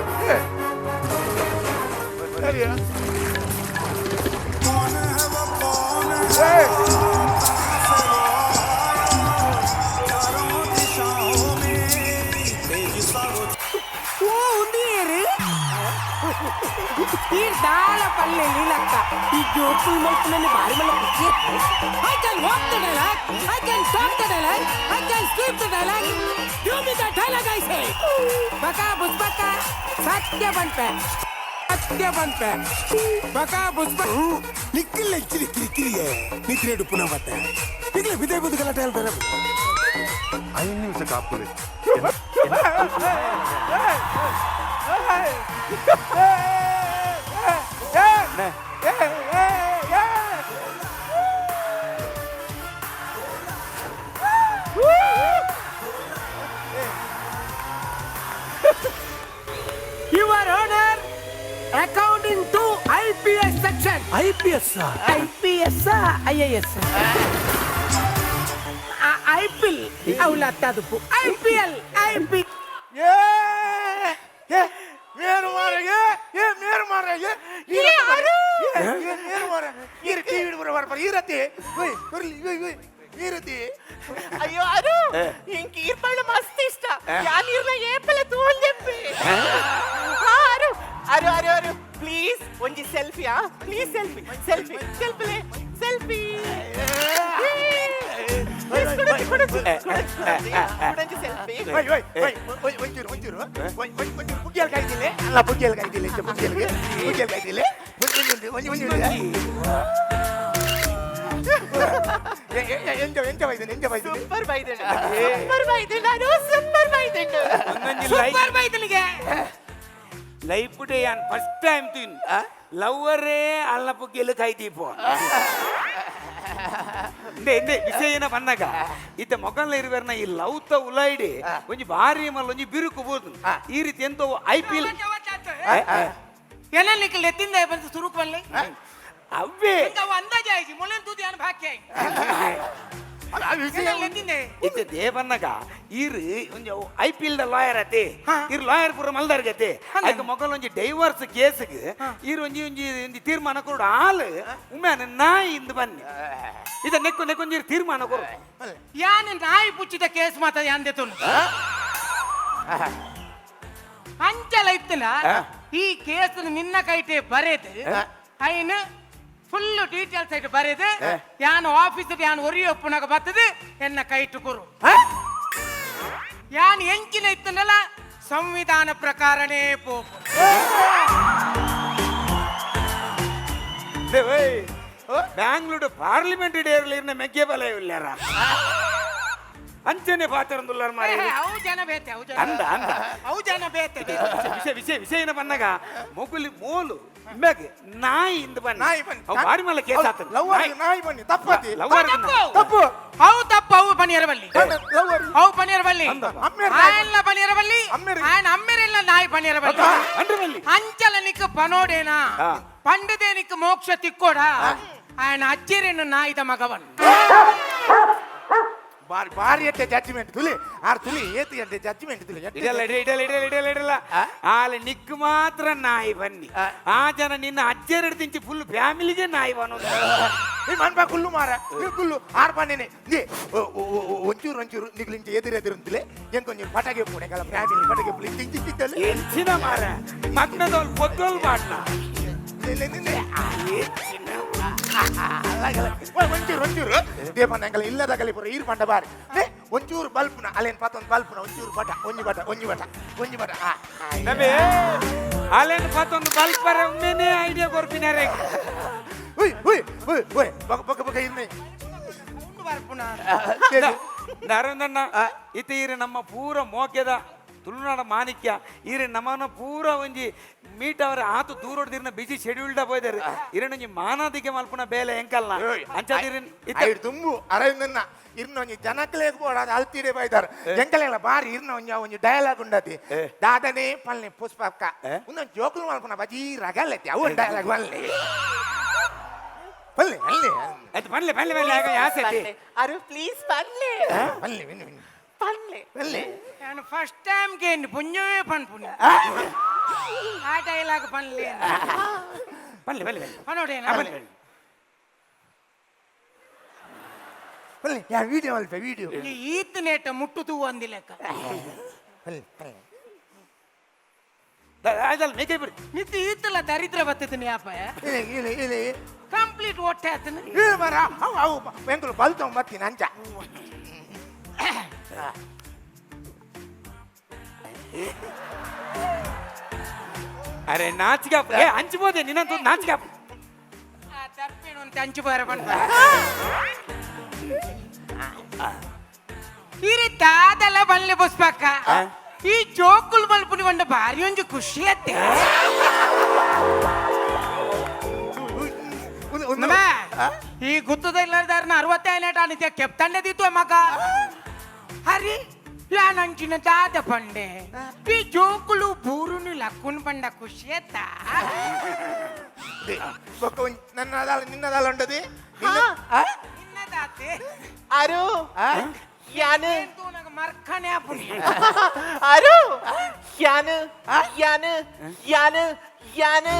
[SPEAKER 8] ಈ ದಾಳ ಪಲ್ಲೆ ಲೀಲಕ್ಕ ಈ ಜೋಕುಲ್ ಮಲ್ಪನಲ್ಲಿ ಬಾರಿ ಮಲ್ಲ ಕುಚ್ಚಿ I can walk the dialogue, I can talk the dialogue, I can sleep the dialogue. Give me the dialogue I say. Baka busbaka ಸತ್ಯ ಬಂತೆ baka busbaka
[SPEAKER 9] ನಿಕ್ಕಿಲ್ಲ ಕಿರಿಕಿರಿಗೆ ನಿತ್ರೇಡು ಪುನಃ ಮತ್ತೆ ಈಗಲೇ ವಿದೇ ಬುದ್ಧಿ ಗಲಾಟೆ ಹೇಳ್ತಾರೆ
[SPEAKER 7] 5 ನಿಮಿಷ ಕಾಪುರಿ
[SPEAKER 8] Your Honor, according to IPS section.
[SPEAKER 9] IPS
[SPEAKER 8] IPS IAS. IPL ಅವಳ ತದುಪು IPL
[SPEAKER 5] ಮೇರು ಮಾರ
[SPEAKER 6] ಅಯ್ಯೋ ಅರು ಇಂಕ ಈರ್ಪಳ್ಳ ಮಸ್ತ್ ಇಷ್ಟ ಯಾನ್ ಇರ್ಲ ಏಪಲ ತೋಲ್ ದೆಪ್ಪೆ ಅರು ಅರು ಅರು ಅರು ಪ್ಲೀಸ್ ಒಂಜಿ selfie please selfie selfie super ಬೈದನಿಗೆ
[SPEAKER 3] ಲೈಫ್ ಡೇ ಯಾನ್ ಫಸ್ಟ್ ಟೈಮ್ ತಿನ್ ಲವ್ವರೇ ಅಲ್ಲ ಪುಗ್ಗೆಲ್ಲ ಕಾಯ್ದೀಪೋ ಇಂದೆ ವಿಷಯನ ಬಂದಾಗ ಇತ್ತ ಮೊಗಲ್ನ ಇರುವರ್ನ ಈ ಲವ್ತ ಉಲಾಯ್ಡಿ ಒಂಜಿ ಭಾರಿ ಮಲ್ಲ ಒಂಜಿ ಬಿರುಕು ಬೋದು ಈ ರೀತಿ ಎಂತ IPL
[SPEAKER 8] ಎನಲಿಕ್ಕೆ ಲೆತ್ತಿಂದ ಬಂದು ಸುರುಕು ಬಲ್ಲೆ
[SPEAKER 3] ಅವೇ
[SPEAKER 8] ಅಂದಾಜ ಆಯ್ತು ಮೊಳನ್ ತೂದಿ ಅನ್ ಭಾಗ್ಯ
[SPEAKER 3] ಇತ್ತೆ ದೇವನ್ನಗ ಇರು ಒಂಜಿ IPL ದ ಲಾಯರ್ ಅತೆ ಇರು ಲಾಯರ್ ಪೂರ ಮಲ್ದರ್ಗತೆ ಆಯ್ತು ಮೊಗಲ್ ಒಂಜಿ ಡೈವರ್ಸ್ ಕೇಸ್ಗೆ ಇರು ಒಂಜಿ ತೀರ್ಮಾನ ಕೊಡು ಹಾಲು ಉಮ್ಯಾನ ನಾಯಿ ಇಂದು ಬನ್ನಿ ಇದ ನೆಕ್ಕೊಂಜಿ ತೀರ್ಮಾನ ಕೊಡು
[SPEAKER 8] ಯಾನ್ ನಾಯಿ ಪುಚ್ಚಿದ ಕೇಸ್ ಮಾತ ಯಾಂದೆ ತುನ್ ಅಂಚಲ ಇತ್ತಲ ಈ ಕೇಸ್ ನಿನ್ನ ಕೈಟೆ ಬರೆದು ಐನ್ ಫುಲ್ ಡೀಟೇಲ್ಸ್ ಆಯ್ತು ಬರೆದು ಯಾನ್ ಆಫೀಸ್ ಯಾನ್ ಒರಿಯೊಪ್ಪನಾಗ ಬರ್ತದೆ ಎನ್ನ ಕೈಟು ಕೊರು ಯಾನ್ ಎಂಚಿನ ಇತ್ತನಲ್ಲ ಸಂವಿಧಾನ ಪ್ರಕಾರನೇ ಪೋಪು
[SPEAKER 3] ಬ್ಯಾಂಗ್ಳೂರು ಪಾರ್ಲಿಮೆಂಟ್ ಡೇರ್ಲಿರ್ನ ಮೆಗ್ಗೆ ಬಲ ಇಲ್ಲಾರ ಅಂಚನೆ ಪಾತ್ರಂದುಲ್ಲಾರ ಮಾರಿ
[SPEAKER 8] ಅವು ಜನ ಬೇತೆ ಅವು ಜನ ಬೇತೆ
[SPEAKER 3] ವಿಷಯನ ಬಂದಾಗ ಮೊಗುಲಿ ಮೋಲು ಮೆಗ್ ನಾಯಿ ಇಂದ ಬನ್ನಿ ಅವು ಬಾರಿ ಮಲ್ಲ ಕೇಸ್ ಆತನ
[SPEAKER 5] ನಾಯಿ ಬನ್ನಿ ತಪ್ಪತಿ
[SPEAKER 8] ತಪ್ಪು ಅವು ತಪ್ಪು ಅವು ಪನಿಯರಬಲ್ಲಿ ಅವು ಪನಿಯರಬಲ್ಲಿ ಆಯಲ್ಲ ಪನಿಯರಬಲ್ಲಿ ಆಯನ ಅಮ್ಮೆರೆಲ್ಲ ನಾಯಿ ಪನಿಯರಬಲ್ಲಿ ಅಂಚಲ ನಿಕ್ ಪನೋಡೇನಾ ಪಂಡದೇ ನಿಕ್ ಮೋಕ್ಷ ತಿಕ್ಕೋಡ ಆಯನ ಅಜ್ಜಿರೇನು ನಾಯಿದ ಮಗವನ್
[SPEAKER 5] ಭಾರಿ ಅಟ್ಟೆ ಜಡ್ಜ್ಮೆಂಟ್ ತುಲಿ ಆರ್ ತುಲಿ ಏತಿ ಅಟ್ಟೆ ಜಡ್ಜ್ಮೆಂಟ್ ತುಲಿ
[SPEAKER 3] ಇಡಲ್ಲ ಆಲೆ ನಿಕ್ ಮಾತ್ರ ನಾಯಿ ಬನ್ನಿ ಆ ಜನ ನಿನ್ನ ಅಜ್ಜೆರಡು ತಿಂಚಿ ಫುಲ್ ಫ್ಯಾಮಿಲಿಗೆ ನಾಯಿ ಬನ್ನೋದು
[SPEAKER 5] ಮನ್ಬಾ ಕುಲ್ಲು ಮಾರ ಕುಲ್ಲು ಆರ್ ಬನ್ನೇನೆ ಒಂಚೂರು ನಿಗ್ಲಿಂಚ ಎದುರುಂತಲೇ ಎಂಕೊಂಚೂರು ಪಟಾಕಿ ಪೂಣೆಗಳ ಫ್ಯಾಮಿಲಿ ಪಟಾಕಿ ಪುಲಿ ತಿಂಚಿತ್ತಲ್ಲ
[SPEAKER 3] ಎಂಚಿನ ಮಾರ ಮಗ್ನದವ್ರು ಪೊದ್ದೋಲ್ ಬಾಟ್ನ
[SPEAKER 5] ಒಂಚೂರು ದೇವನಂಗಲ ಇಲ್ಲದಾಗಲಿ ಪುರ ಈರ್ ಪಂಡ ಬಾರಿ ಒಂಚೂರು ಬಲ್ಪ್ನ ಅಲ್ಲೇನ್ ಪಾತೊಂದು ಬಲ್ಪ್ನ ಒಂಚೂರು ಬಟ ಒಂಜಿ ಬಟ
[SPEAKER 3] ಅಲ್ಲೇನು ಪಾತೊಂದು ಬಲ್ಪರ ಒಮ್ಮೆನೇ ಐಡಿಯಾ ಕೊರ್ಪಿನಾರೆ
[SPEAKER 5] ಬಕ ಇರ್ಮೆ
[SPEAKER 3] ನರೇಂದ್ರಣ್ಣ ಇತೀರಿ ನಮ್ಮ ಪೂರ ಮೋಕ್ಯದ ತುಳುನಾಡ ಮಾಣಿಕ್ಯ ಇರೆ ನಮ್ಮನ್ನ ಪೂರ ಒಂಜಿ ಮೀಟ್ ಅವರ ಆತು ದೂರೋಡ್ದಿರ್ನ ಬಿಜಿ ಶೆಡ್ಯೂಲ್ಡ ಹೋಯ್ದಾರೆ ಇರೊಂಜಿ ಮಾನಾದಿಗೆ ಮಲ್ಪುನ ಬೇಲೆ ಎಂಕಲ್ನ ಅಂಚಾದಿರಿನ್
[SPEAKER 5] ಐಡ್ ತುಂಬು ಅರವಿಂದನ್ನ ಇರ್ನ ಒಂಜಿ ಜನಕ್ಲೇಗ್ ಬೋಡ ಅದು ಅಲ್ತಿಡೆ ಬೈದಾರ ಎಂಕಲೆಲ್ಲ ಬಾರಿ ಇರ್ನ ಒಂಜಿ ಡಯಲಾಗ್ ಉಂಡತಿ ದಾದನೆ ಪಲ್ಲೆ ಪುಷ್ಪಕ್ಕ ಒಂದೊಂದು ಜೋಕುಲು ಮಲ್ಪನ ಬಜಿ ರಗಲ್ಲತಿ ಅವು ಡಯಲಾಗ್ ಬಲ್ಲೆ ಬಲ್ಲೆ ಅಲ್ಲೇ
[SPEAKER 3] ಅದು ಬನ್ಲೆ ಬನ್ಲೆ ಬನ್ಲೆ ಆಗ ಯಾಸತಿ
[SPEAKER 6] ಅರು ಪ್ಲೀಸ್ ಬನ್ಲೆ
[SPEAKER 5] ಬಲ್ಲೆ ಬನ್ನಿ ಬನ್ನಿ
[SPEAKER 6] ಬನ್ಲೆ
[SPEAKER 5] ಬಲ್ಲೆ
[SPEAKER 8] ನಾನು ಫಸ್ಟ್ ಟೈಮ್ ಗೇನ್ ಪುಣ್ಯವೇ ಪನ್ಪುಣ್ಯ ಆ ಡೈಲಾಗ್ ಪನ್ಲೆ
[SPEAKER 3] ಬನ್ಲೆ ಬನ್ಲೆ ಬನ್ಲೆ
[SPEAKER 8] ಪನೋಡೇನಾ
[SPEAKER 5] ಬಲ್ಲೆ ಯಾ ವಿಡಿಯೋ ಅಲ್ಪ ವಿಡಿಯೋ
[SPEAKER 8] ಇಲ್ಲಿ ಈತ್ ನೇಟ ಮುಟ್ಟುದು ಒಂದಿಲೆಕ್ಕ
[SPEAKER 5] ಬಲ್ಲೆ ಬಲ್ಲೆ
[SPEAKER 3] ಅದಲ್ಲ ಮೇಕೆ ಬಿಡಿ
[SPEAKER 8] ನಿಂತು ಈತಲ್ಲ ದರಿದ್ರ ಬರ್ತೈತೆ ಯಾಪ
[SPEAKER 5] ಇಲ್ಲಿ ಇಲ್ಲಿ ಇಲ್ಲಿ
[SPEAKER 8] ಕಂಪ್ಲೀಟ್ ಹೊಟ್ಟೆ ಆತನ
[SPEAKER 5] ಇಲ್ಲಿ ಮರ ಅವು ಅವು ಬೆಂಗಳೂರು ಬಲ್ತವ್ ಮತ್ತೀನಿ ಅಂಜ
[SPEAKER 3] ಅರೆ ನಾಚಿಕೆ ಹಂಚ್ಬೋದೆ ನಿನ್ನಂತೂ ನಾಚಿಕೆ
[SPEAKER 8] ತಪ್ಪೇನು ಅಂತ ಅಂಚು ಬಾರ ಬಂದ ಈ ರೀತಿ ಅದೆಲ್ಲ ಬನ್ಲೆ ಬಸ್ಪಾಕ ಈ ಜೋಕುಲ್ ಮಲ್ಪುನಿ ಬಂಡ ಭಾರಿ ಒಂಜಿ ಖುಷಿ ಅತ್ತೆ ಈ ಗುತ್ತದ ಇಲ್ಲದಾರನ 65 ಅನಿತ್ಯ ಕೆಪ್ತಂಡೆದಿತ್ತು ಮಗ ಹರಿ ಯಾನಂಚಿನ ದಾದ ಪಂಡೆ ಈ ಜೋಕುಲು ಬೂರುನಿ ಲಕ್ಕುನ್ ಪಂಡ ಖುಷಿ ಅತ್ತ
[SPEAKER 5] ನನ್ನದಾಲ ನಿನ್ನದಾಲ ಉಂಟದಿ
[SPEAKER 8] ಇನ್ನದಾತೆ
[SPEAKER 6] ಅರು ಯಾನು
[SPEAKER 8] ನನಗೆ ಮರ್ಖನೆ ಆಪುನಿ
[SPEAKER 6] ಅರು ಯಾನು ಯಾನು ಯಾನು ಯಾನು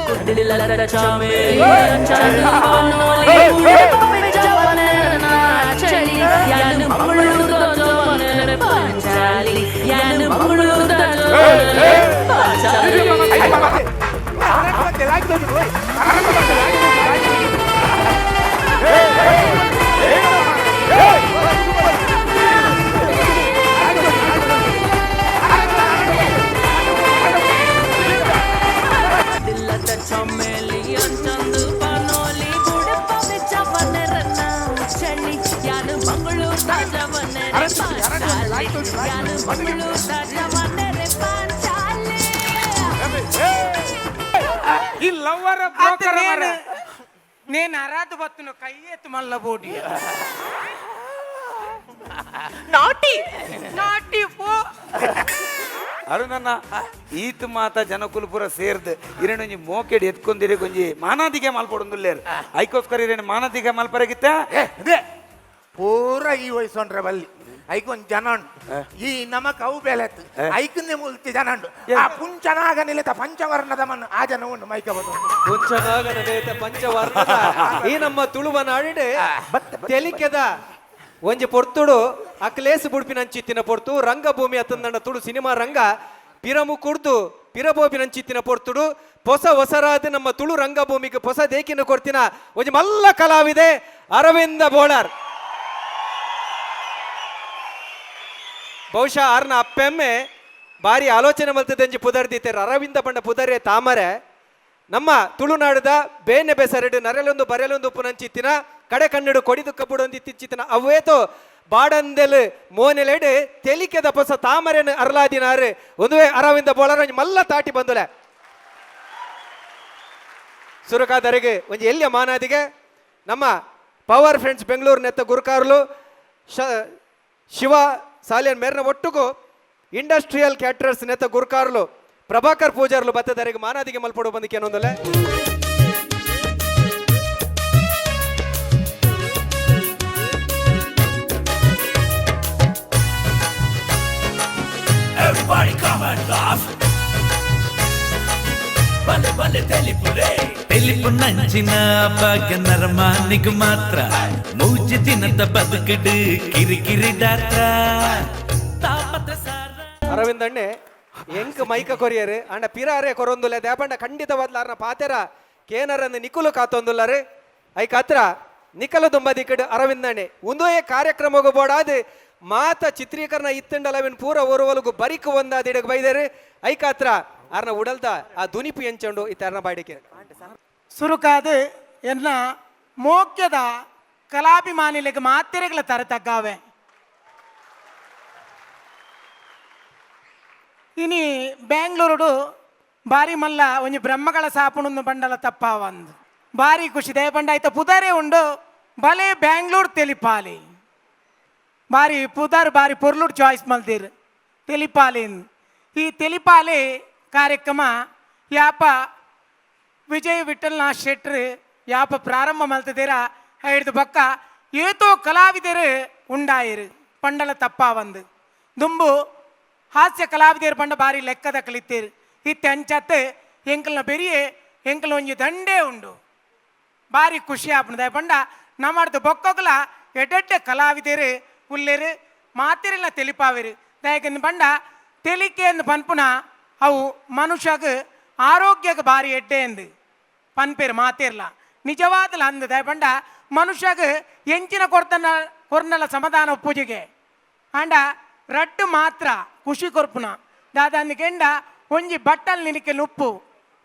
[SPEAKER 3] ಈ ಲವ್ವರ
[SPEAKER 8] నేను అరాదు బతును కయ్యేతు మల్ల బోడి
[SPEAKER 6] ನಾಟಿ
[SPEAKER 8] నాటి పో
[SPEAKER 3] ಅರು ನನ್ನ ಈತ್ ಮಾತ ಜನಕುಲ್ಪುರ ಸೇರ್ದು ಇರೇನೊಂಜಿ ಮೋಕೆಡ್ ಎತ್ಕೊಂದಿರಿ ಕೊಂಜಿ ಮಾನಾದಿಗೆ ಮಲ್ಪೊಡೊಂದುಲ್ಲೇರು ಐಕೋಸ್ಕರ ಇರೇನು ಮಾನಾದಿಗೆ ಮಲ್ಪರಗಿತ್ತ
[SPEAKER 5] ಅದೇ ಪೂರ ಈ ವಯಸ್ಸೊಂಡ್ರೆ ಬಲ್ಲಿ ಐಕೊಂದ್ ಜನ ಉಂಟು ಈ ನಮಕ್ ಅವು ಬೆಲೆತ್ತು ಐಕನ್ನೇ ಮುಲ್ತಿ ಜನ ಉಂಟು ಆ ಪುಂಚನಾಗ ನಿಲಿತ ಪಂಚವರ್ಣದ ಮಣ್ಣು ಆ ಜನ ಉಂಟು ಮೈಕ ಬಂದು
[SPEAKER 2] ಪುಂಚನಾಗನದೇತ ಪಂಚವರ್ಣದ ಈ ನಮ್ಮ ತುಳುವ ನಾಡಿಡೆ ತೆಲಿಕೆದ ಒಂಜಿ ಪೊರ್ತುಡು ಅಕ್ಲೇಸ್ ಬುಡ್ಪಿನಂಚಿತ್ತಿನ ಪೊರ್ತು ರಂಗಭೂಮಿ ಅತ್ತಂದಂಡ ತುಳು ಸಿನಿಮಾ ರಂಗ ಪಿರಮು ಕುಡ್ದು ಪಿರಬೋಪಿನಂಚಿತ್ತಿನ ಪೊರ್ತುಡು ಹೊಸ ಹೊಸರಾದ ನಮ್ಮ ತುಳು ರಂಗಭೂಮಿಗೆ ಹೊಸ ದೇಕಿನ ಕೊಡ್ತಿನ ಒಂಜಿ ಮಲ್ಲ ಕಲಾವಿದೆ ಅರವಿಂದ ಬೋಳಾರ್ ಬಹುಶಃ ಆರ್ನ ಅಪ್ಪೆಮ್ಮೆ ಬಾರಿ ಆಲೋಚನೆ ಮಲ್ತದಂಜಿ ಪುದರ್ದಿತ್ತೇರು ಅರವಿಂದ ಪಂಡ ಪುದರೇ ತಾಮರೆ ನಮ್ಮ ತುಳುನಾಡದ ಬೇನೆ ಬೆಸರಡು ನರೆಲೊಂದು ಬರೆಲೊಂದು ಪುನಂಚಿತ್ತಿನ ಕಡೆ ಕನ್ನಡು ಕೊಡಿದು ಕಬ್ಬುಡೊಂದಿತ್ತಿಚ್ಚಿತ್ತಿನ ಅವೇತೋ ಬಾಡಂದೆಲ್ ಮೋನೆಲೆಡು ತೆಲಿಕೆದ ಪೊಸ ತಾಮರೆನ ಅರ್ಲಾದಿನಾರು ಒಂದುವೆ ಅರವಿಂದ ಬೋಳರ ಮಲ್ಲ ತಾಟಿ ಬಂದುಲೆ ಸುರಕಾದರಿಗೆ ಒಂಜಿ ಎಲ್ಲಿಯ ಮಾನಾದಿಗೆ ನಮ್ಮ ಪವರ್ ಫ್ರೆಂಡ್ಸ್ ಬೆಂಗಳೂರು ನೆತ್ತ ಗುರುಕಾರ್ಲು ಶಿವ ಸಾಲಿಯನ್ ಮೇರ್ನ ಒಟ್ಟುಗು ಇಂಡಸ್ಟ್ರಿಯಲ್ ಕ್ಯಾಟ್ರರ್ಸ್ ನೆತ್ತ ಗುರುಕಾರ್ಲು ಪ್ರಭಾಕರ್ ಪೂಜಾರ್ಲು ಬತ್ತದರಿಗೆ ಮಾನಾದಿಗೆ ಮಲ್ಪಡು ಬಂದಿಕೆ ಅನ್ನೊಂದಲೆ
[SPEAKER 10] తెలుపు నంచిన భాగ్య నరమానికి మాత్ర మూచి తినంత బతుకుడు కిరికిరి డాక్టర్
[SPEAKER 2] ಅರವಿಂದ್ ಅಣ್ಣೆ ಎಂಕ್ ಮೈಕ ಕೊರಿಯರು ಅಂಡ ಪಿರಾರೆ ಕೊರೊಂದುಲೆ ದೇಪಂಡ ಖಂಡಿತವಾದ್ಲಾರ್ನ ಪಾತೆರ ಕೇನರನ್ನು ನಿಕುಲು ಕಾತೊಂದುಲ್ಲರು ಐಕ್ ಹತ್ರ ನಿಕಲು ದುಂಬದಿಕ್ಕಡು ಅರವಿಂದ್ ಅಣ್ಣೆ ಒಂದೇ ಕಾರ್ಯಕ್ರಮ ಬೋಡಾದು ಮಾತ ಚಿತ್ರೀಕರಣ ಇತ್ತಂಡಲವಿನ ಪೂರ ಓರುವಲ್ಗು ಬರಿಕು ಒಂದಾದಿಡಗ್ ಬೈದೇರು ಐಕ್ ಹತ್ರ ಅರ್ನ ಉಡಲ್ದ ಆ ದುನಿಪು ಎಂಚಂಡು ಇತ್ತರ್ನ ಬಾಡಿಕೆ
[SPEAKER 8] ಸುರುಕಾದು ಎನ್ನ ಮೋಕ್ಯದ ಕಲಾಭಿಮಾನಿಲಿಗೆ ಮಾತೆರೆಗಳ ತರ ತಗ್ಗಾವೆ ಇನಿ ಬ್ಯಾಂಗ್ಳೂರುಡು ಬಾರಿ ಮಲ್ಲ ಒಂಜಿ ಬ್ರಹ್ಮಗಳ ಸಾಪುಣನ್ನು ಬಂಡಲ ತಪ್ಪಾವಂದು ಬಾರಿ ಖುಷಿ ದಯಪಂಡ ಆಯ್ತ ಪುದಾರೆ ಉಂಡು ಬಲೆ ಬ್ಯಾಂಗ್ಳೂರ್ ತೆಲಿಪಾಲಿ ಬಾರಿ ಪುದಾರ್ ಬಾರಿ ಪೊರ್ಲುಡ್ ಚಾಯ್ಸ್ ಮಲ್ತೀರ್ ತೆಲಿಪಾಲಿನ್ ಈ ತೆಲಿಪಾಲಿ ಕಾರ್ಯಕ್ರಮ ಯಾಪ ವಿಜಯ್ ವಿಠಲ್ನಾಥ್ ಶೆಟ್ರ್ ಯಾಪ ಪ್ರಾರಂಭ ಮಲ್ತದೇರ ಹಿಡ್ದು ಬಕ್ಕ ಏತೋ ಕಲಾವಿದರು ಉಂಡಾಯಿರು ಪಂಡಲ ತಪ್ಪಾವಂದು ದುಂಬು ಹಾಸ್ಯ ಕಲಾವಿದರು ಪಂಡ ಬಾರಿ ಲೆಕ್ಕದ ಕಲಿತೀರು ಇತ್ತೆ ಅಂಚತ್ತೆ ಎಂಕಲ್ನ ಬೆರಿಯೆ ಎಂಕಲ್ ಒಂಜಿ ದಂಡೇ ಉಂಡು ಬಾರಿ ಖುಷಿ ಆಪಣದ ಪಂಡ ನಮ್ಮಡ್ದು ಬೊಕ್ಕೊಗ್ಲ ಎಡ್ಡೆಡ್ಡೆ ಕಲಾವಿದರು ಉಲ್ಲೇರು ಮಾತಿರಿಲ್ಲ ತೆಲಿಪಾವಿರು ದಯಕಂದು ಪಂಡ ತೆಲಿಕೆ ಎಂದು ಪನ್ಪುನ ಅವು ಮನುಷ್ಯಗ ಆರೋಗ್ಯಕ್ಕೆ ಬಾರಿ ಎಡ್ಡೆ ಎಂದು ಪನ್ಪೇರು ಮಾತಿರ್ಲ ನಿಜವಾದಲ್ಲ ಅಂದ ದಯಪಂಡ ಮನುಷ್ಯಗ ಎಂಚಿನ ಕೊರ್ನಲ ಸಮಾಧಾನ ಪೂಜೆಗೆ ಅಂಡ ರಡ್ಡು ಮಾತ್ರ ಖುಷಿ ಕೊರ್ಪುನ ದಾದಾಂದು ಕೆಂಡ ಒಂಜಿ ಬಟ್ಟಲ್ ನಿನಕ್ಕೆ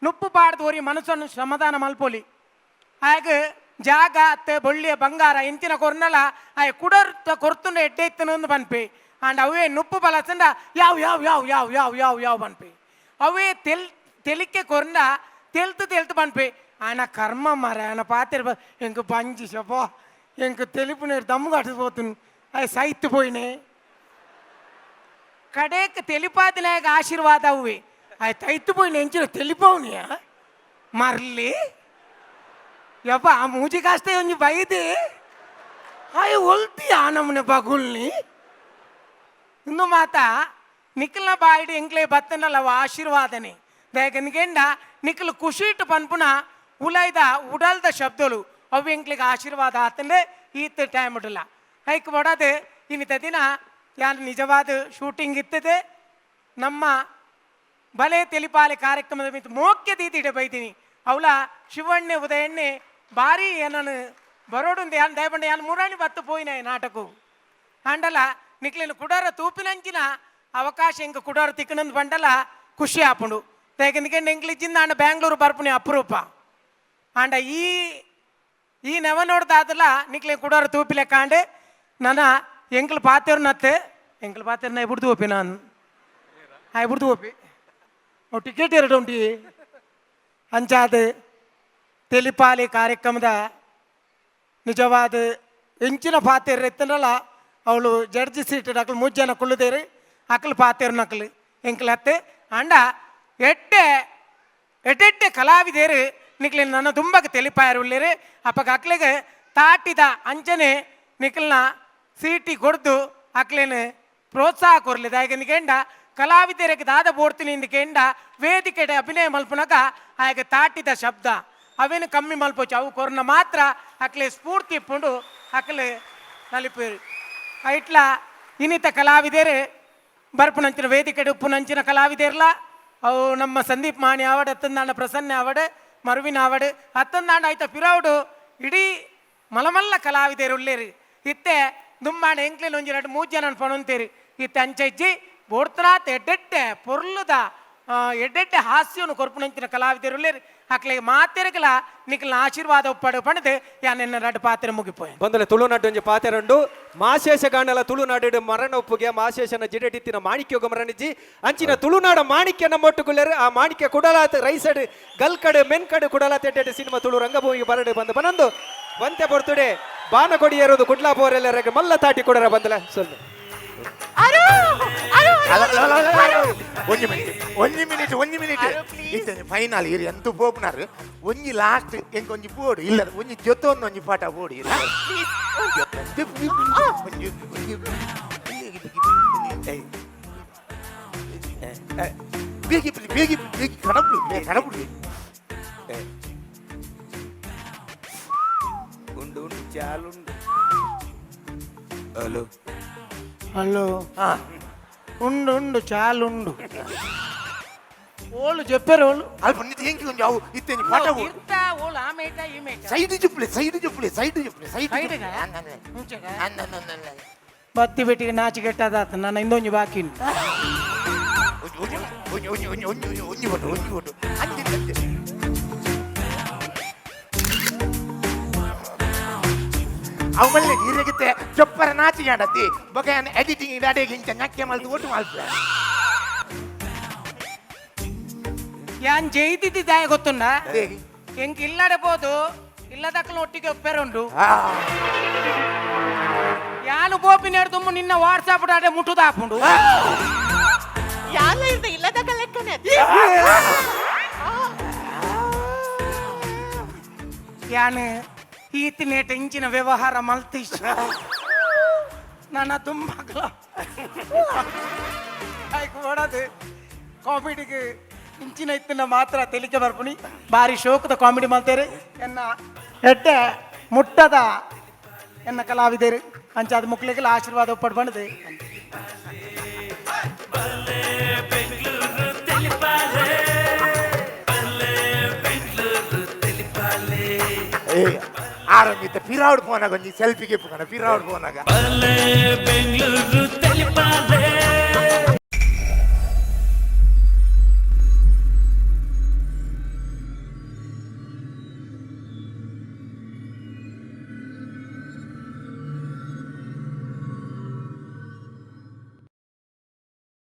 [SPEAKER 8] ನುಪ್ಪು ಪಾಡ್ದು ಓರಿ ಮನಸ್ಸನ್ನು ಸಮಾಧಾನ ಮಲ್ಪೊಲಿ ಆಗ ಜಾಗ ಅತ್ತೆ ಬೊಳ್ಳಿಯ ಬಂಗಾರ ಎಂಚಿನ ಕೊರ್ನಲ ಆಯ ಕುಡರ್ತ ಕೊರ್ತುಂಡ ಎಡ್ಡೆ ಇತ್ತನೊಂದು ಪನ್ಪೆ ಅಂಡ್ ಅವೇ ನುಪ್ಪು ಬಲಸಂಡ ಯಾವ್ ಯಾವ್ ಯಾವ್ ಯಾವ್ ಯಾವ್ ಯಾವ್ ಯಾವ್ ಪನ್ಪೆ ಅವೇ ತೆಲಿಕೆ ಕೊರ್ನ ತೆಲ್ತು ಪನ್ಪೆ ఆయన కర్మ మరి ఆయన పాత్ర ఇంక పంచి చెప్పో ఇంక తెలిపినారు దమ్ము కట్టపోతుంది అది సైత్తుపోయినాయి కడేకి తెలిపాదిలేక ఆశీర్వాద అవి అది తైత్తుపోయిన ఎంచిన తెలిపోనియా మరలి యప్ప ఆ మూజి కాస్తే కొంచెం బయది అవి ఒల్తి ఆనమ్మని బగుల్ని ఇందు మాత నిఖిల బాయిడి ఇంక్లే బత్తనಲ್ಲ ಅವ ಆಶೀರ್ವಾದನೆ ಬೇಕಂದ್ಕೆಂಡ ನಿಖಿಲ್ ಖುಷಿಟ್ಟು ಪನ್ಪುನ ಉಲೈದ ಉಡಲ್ದ ಶಬ್ದಗಳು ಅವು ಎಂಕ್ಲಿಗೆ ಆಶೀರ್ವಾದ ಆತಂದ್ರೆ ಈತ ಟೈಮ್ ಇಡಲ್ಲ ಹೈಕ್ ಬಡೋದು ಇನ್ನಿತ ದಿನ ಯಾರು ನಿಜವಾದ ಶೂಟಿಂಗ್ ಇತ್ತದೆ ನಮ್ಮ ಬಲೆ ತೆಲಿಪಾಲೆ ಕಾರ್ಯಕ್ರಮದ ಮಿತ್ ಮೋಕ್ಯ ದೀದಿಡೆ ಬೈತೀನಿ ಅವಳ ಶಿವಣ್ಣೆ ಉದಯಣ್ಣೆ ಭಾರಿ ಏನನು ಬರೋಡು ಯಾನ್ ದಯಪಂಡ ಯಾನ್ ಮೂರಾಣಿ ಬತ್ತು ಪೋಯಿನ ನಾಟಕ ಅಂಡಲ ನಿಕ್ಲಿನ ಕುಡಾರ ತೂಪಿನಂಚಿನ ಅವಕಾಶ ಇಂಕ ಕುಡಾರ ತಿಕ್ಕನಂದು ಬಂಡಲ ಖುಷಿ ಆಪುಂಡು ಯಾಕೆಂದ್ರೆ ಎಂಕ್ಲಿಚ್ಚಿಂದ ಅಂಡ ಬ್ಯಾಂಗ್ಳೂರು ಬರ್ಪುನಿ ಅಪರೂಪ ಅಂಡ ಈ ನೆವ ನೋಡ್ದಾದಲ್ಲ ನಿಕ್ಲೆ ಕುಡಾರ ತೂಪಿಲೆ ಕಾಂಡೆ ನನ್ನ ಎಂಕ್ಲು ಪಾತೆರ್ನತ್ತೆ ಎಂಕ್ಲು ಪಾತೆರ್ನ ಎಬುಡ್ದು ಓಪಿ ನಾನು ಎಬುಡ್ದು ಓಪಿ ಅವು ಟಿಕೆಟ್ ಎರಡು ಉಂಟಿ ಅಂಚಾದ ತೆಲಿಪಾಲಿ ಕಾರ್ಯಕ್ರಮದ ನಿಜವಾದ ಎಂಚಿನ ಪಾತೆರ್ ಎತ್ತನಲ್ಲ ಅವಳು ಜಡ್ಜಿ ಸೀಟ್ ಅಕ್ಲು 3 ಜನ ಕುಳ್ಳುದೇರಿ ಅಕ್ಲು ಪಾತೆರ್ ನಕ್ಲು ಎಂಕ್ಲು ಹತ್ತೆ ಅಂಡ ಎಡ್ಡೆ ಕಲಾವಿದೇರು ನಿಕ್ಲಿನ ನನ್ನ ತುಂಬಕ್ಕೆ ತೆಲಿಪಾಯರು ಉಳ್ಳೇರಿ ಅಪ್ಪಗ ಅಕ್ಲಿಗೆ ತಾಟಿದ ಅಂಚನೆ ನಿಖಲ್ನ ಸೀಟಿ ಕೊಡ್ದು ಅಕ್ಲೇನು ಪ್ರೋತ್ಸಾಹ ಕೊರ್ಲಿದ ಈಗ ನಿಕೆಂಡ ಕಲಾವಿದರಿಗೆ ದಾದ ಬೋಡ್ತೀನಿ ಇಂದಕೆಂಡ ವೇದಿಕೆಡೆ ಅಭಿನಯ ಮಲ್ಪುನಗ ಆಗ ತಾಟಿದ ಶಬ್ದ ಅವೇನು ಕಮ್ಮಿ ಮಲ್ಪೋಚು ಅವು ಕೊರ್ನ ಮಾತ್ರ ಅಕ್ಲೆ ಸ್ಫೂರ್ತಿ ಇಪ್ಪುಂಡು ಅಕ್ಲೆ ನಲಿಪೇರು ಐಟ್ಲ ಇನ್ನಿತ ಕಲಾವಿದೇರು ಬರ್ಪುನಂಚಿನ ವೇದಿಕೆಡೆ ಉಪ್ಪುನಂಚಿನ ಕಲಾವಿದೇರ್ಲ ಅವು ನಮ್ಮ ಸಂದೀಪ್ ಮಾಣಿ ಆವಡ್ ಹತ್ತಂದಾಂಡ ಪ್ರಸನ್ನ ಆವಡ್ ಮರುವಿನ ಆವಡ್ ಹತ್ತಂದಾಂಡ ಆಯ್ತ ಪಿರೌಡು ಇಡೀ ಮಲಮಲ್ಲ ಕಲಾವಿದೇರು ಉಳ್ಳೇರಿ ಇತ್ತೆ ದುಮ್ಮಾಣ ಎಂಕ್ಲೇನು ಒಂಜಿ 2-3 ಜನ ಪಣೊಂತೇರಿ ಇತ್ತೆ ಅಂಚಜ್ಜಿ ಬೋಡ್ತನಾತ್ ಎಡ್ಡೆಡ್ಡೆ ಪೊರ್ಲುದ ಎಡ್ಡೆಡ್ಡೆ ಹಾಸ್ಯವನ್ನು ಕೊರ್ಪುನಂಚಿನ ಕಲಾವಿದರು ಉಳ್ಳೇರಿ ಅಕ್ಲೆಗೆ ಮಾತೆರಗಲ ನಿಖಲ್ನ ಆಶೀರ್ವಾದ ಉಪ್ಪಡು ಪಣದು ಯಾನೆನ್ನ 2 ಪಾತ್ರೆ ಮುಗಿಪೋಯ್
[SPEAKER 2] ಬಂದಲೆ ತುಳುನಾಡು ಒಂಜಿ ಪಾತೆರಂಡು ಮಾಶೇಷ ಗಾಂಡಲ ತುಳುನಾಡು ಮರಣ ಒಪ್ಪುಗೆ ಮಾಶೇಷನ ಜಿಡೆಟಿತ್ತಿನ ಮಾಣಿಕ್ಯೋಗ ಮರಣಿಜಿ ಅಂಚಿನ ತುಳುನಾಡ ಮಾಣಿಕ್ಯ ನಮ್ಮೊಟ್ಟುಗುಳ್ಳರು ಆ ಮಾಣಿಕ್ಯ ಕುಡಲಾತ್ ರೈಸಡ್ ಗಲ್ಕಡ್ ಮೆನ್ಕಡ್ ಕುಡಲಾತ್ ಎಡ್ಡೆಡ್ಡೆ ಸಿನಿಮಾ ತುಳು ರಂಗಭೂಮಿಗೆ ಬರಡು ಬಂದು ಬನಂದು ಬಂತೆ ಬರ್ತುಡೆ ಬಾನ ಕೊಡಿಯರೋದು ಕುಡ್ಲಾಪೋರೆಲ್ಲರಿಗೆ ಮಲ್ಲ ತಾಟಿ ಕೊಡರ ಬಂದಲ ಸ್ವಲ್ಪ
[SPEAKER 5] ಒಂಜಿ ಮಿನಿಟ್ ಇತ್ತೆ ಫೈನಲ್ ಇರಿ ಅಂತೂ ಪೋಪ್ನಾರು ಒಂಜಿ ಲಾಸ್ಟ್ ಎಂಕೊಂಜಿ ಪೋಡು ಇಲ್ಲ ಒಂಜಿ ಜೊತ್ತೊಂದು ಒಂಜಿ ಪಾಠ ಪೋಡಿ ಬೇಗಿ ಕಡಪುಡು
[SPEAKER 3] ಉಂಡು ಚಾಲುಂಡು
[SPEAKER 5] ಹಲೋ
[SPEAKER 8] హలో ఉండు చాలుండు ఓళ్ళు చెప్పారు వాళ్ళు
[SPEAKER 5] అల్ప నీతి ఏంకి కొంచెం అవు ఇత్తే నీ పాట పో
[SPEAKER 8] ఇర్తా ఓళ్ళు ఆ మేట ఈ మేట
[SPEAKER 5] సైడ్ చెప్పులే
[SPEAKER 8] ಬತ್ತಿ ಬೆಟ್ಟಿಗೆ ನಾಚಿ ಕೆಟ್ಟದಾತ ನನ್ನ ಇಂದೊಂಜಿ ಬಾಕಿ
[SPEAKER 5] ಒಂಜಿ ಕೊಟ್ಟು ಅಂತೆ ಅವಮಲ್ಲೆ ನೀರಿಗಿತ್ತೆ ಚೊಪ್ಪರ ನಾಚಿಗಾಡತ್ತಿ ಬೊಕ ಎಡಿಟಿಂಗ್ ಇದಾಡೆ ಗಿಂಚ ನಕ್ಕೆ ಮಲ್ತು ಒಟ್ಟು ಮಾಡ್ತಾರೆ
[SPEAKER 8] ಯಾನ್ ಜೈದಿದ್ದಾಯ ಗೊತ್ತುಂಡ
[SPEAKER 5] ಹೇಗೆ?
[SPEAKER 8] ಎಂಕ್ ಇಲ್ಲಡಬಹುದು ಇಲ್ಲದಕ್ಕಲು ಒಟ್ಟಿಗೆ ಒಪ್ಪೆರುಂಡು ಯಾನು ಬೋಪಿನ ಹಿಡ್ದು ನಿನ್ನ ವಾಟ್ಸಾಪ್ ಡಾಟೆ ಮುಟ್ಟುದಾಪುಂಡು
[SPEAKER 6] ಯಾಲ ಇರ್ದ ಇಲ್ಲದಾಗ ಲೆಕ್ಕನೆ
[SPEAKER 8] ಯಾನು ಈತಿನೇಟ ಇಂಚಿನ ವ್ಯವಹಾರ ಮಲ್ತೀಶ್ ನನ್ನ ತುಂಬಾಗ್ಲ ಓಡೋದು ಕಾಮಿಡಿಗೆ ಇಂಚಿನ ಇತ್ತಿನ ಮಾತ್ರ ತೆಲಿಕೆ ಬರ್ಪುಣಿ ಬಾರಿ ಶೋಕದ ಕಾಮಿಡಿ ಮಾಡ್ತೇರೆ ಎನ್ನ ಎಡ್ಡೆ ಮುಟ್ಟದ ಎನ್ನ ಕಲಾವಿದರು ಅಂಚಾದ ಮುಕ್ಳಿಗೆಲ್ಲ ಆಶೀರ್ವಾದ ಪಡ್ಬಂಡದೆ
[SPEAKER 5] ಆರಂಭಿತ ಪಿರಾವುಡ್ ಫೋನಾಗ ಒಂಜಿ ಸೆಲ್ಫಿಗೆ ಪೋನ ಪಿರಾವುಡ್ ಫೋನಾಗ
[SPEAKER 10] ಬೆಂಗಳೂರು ತಲಿಪಾಲೆ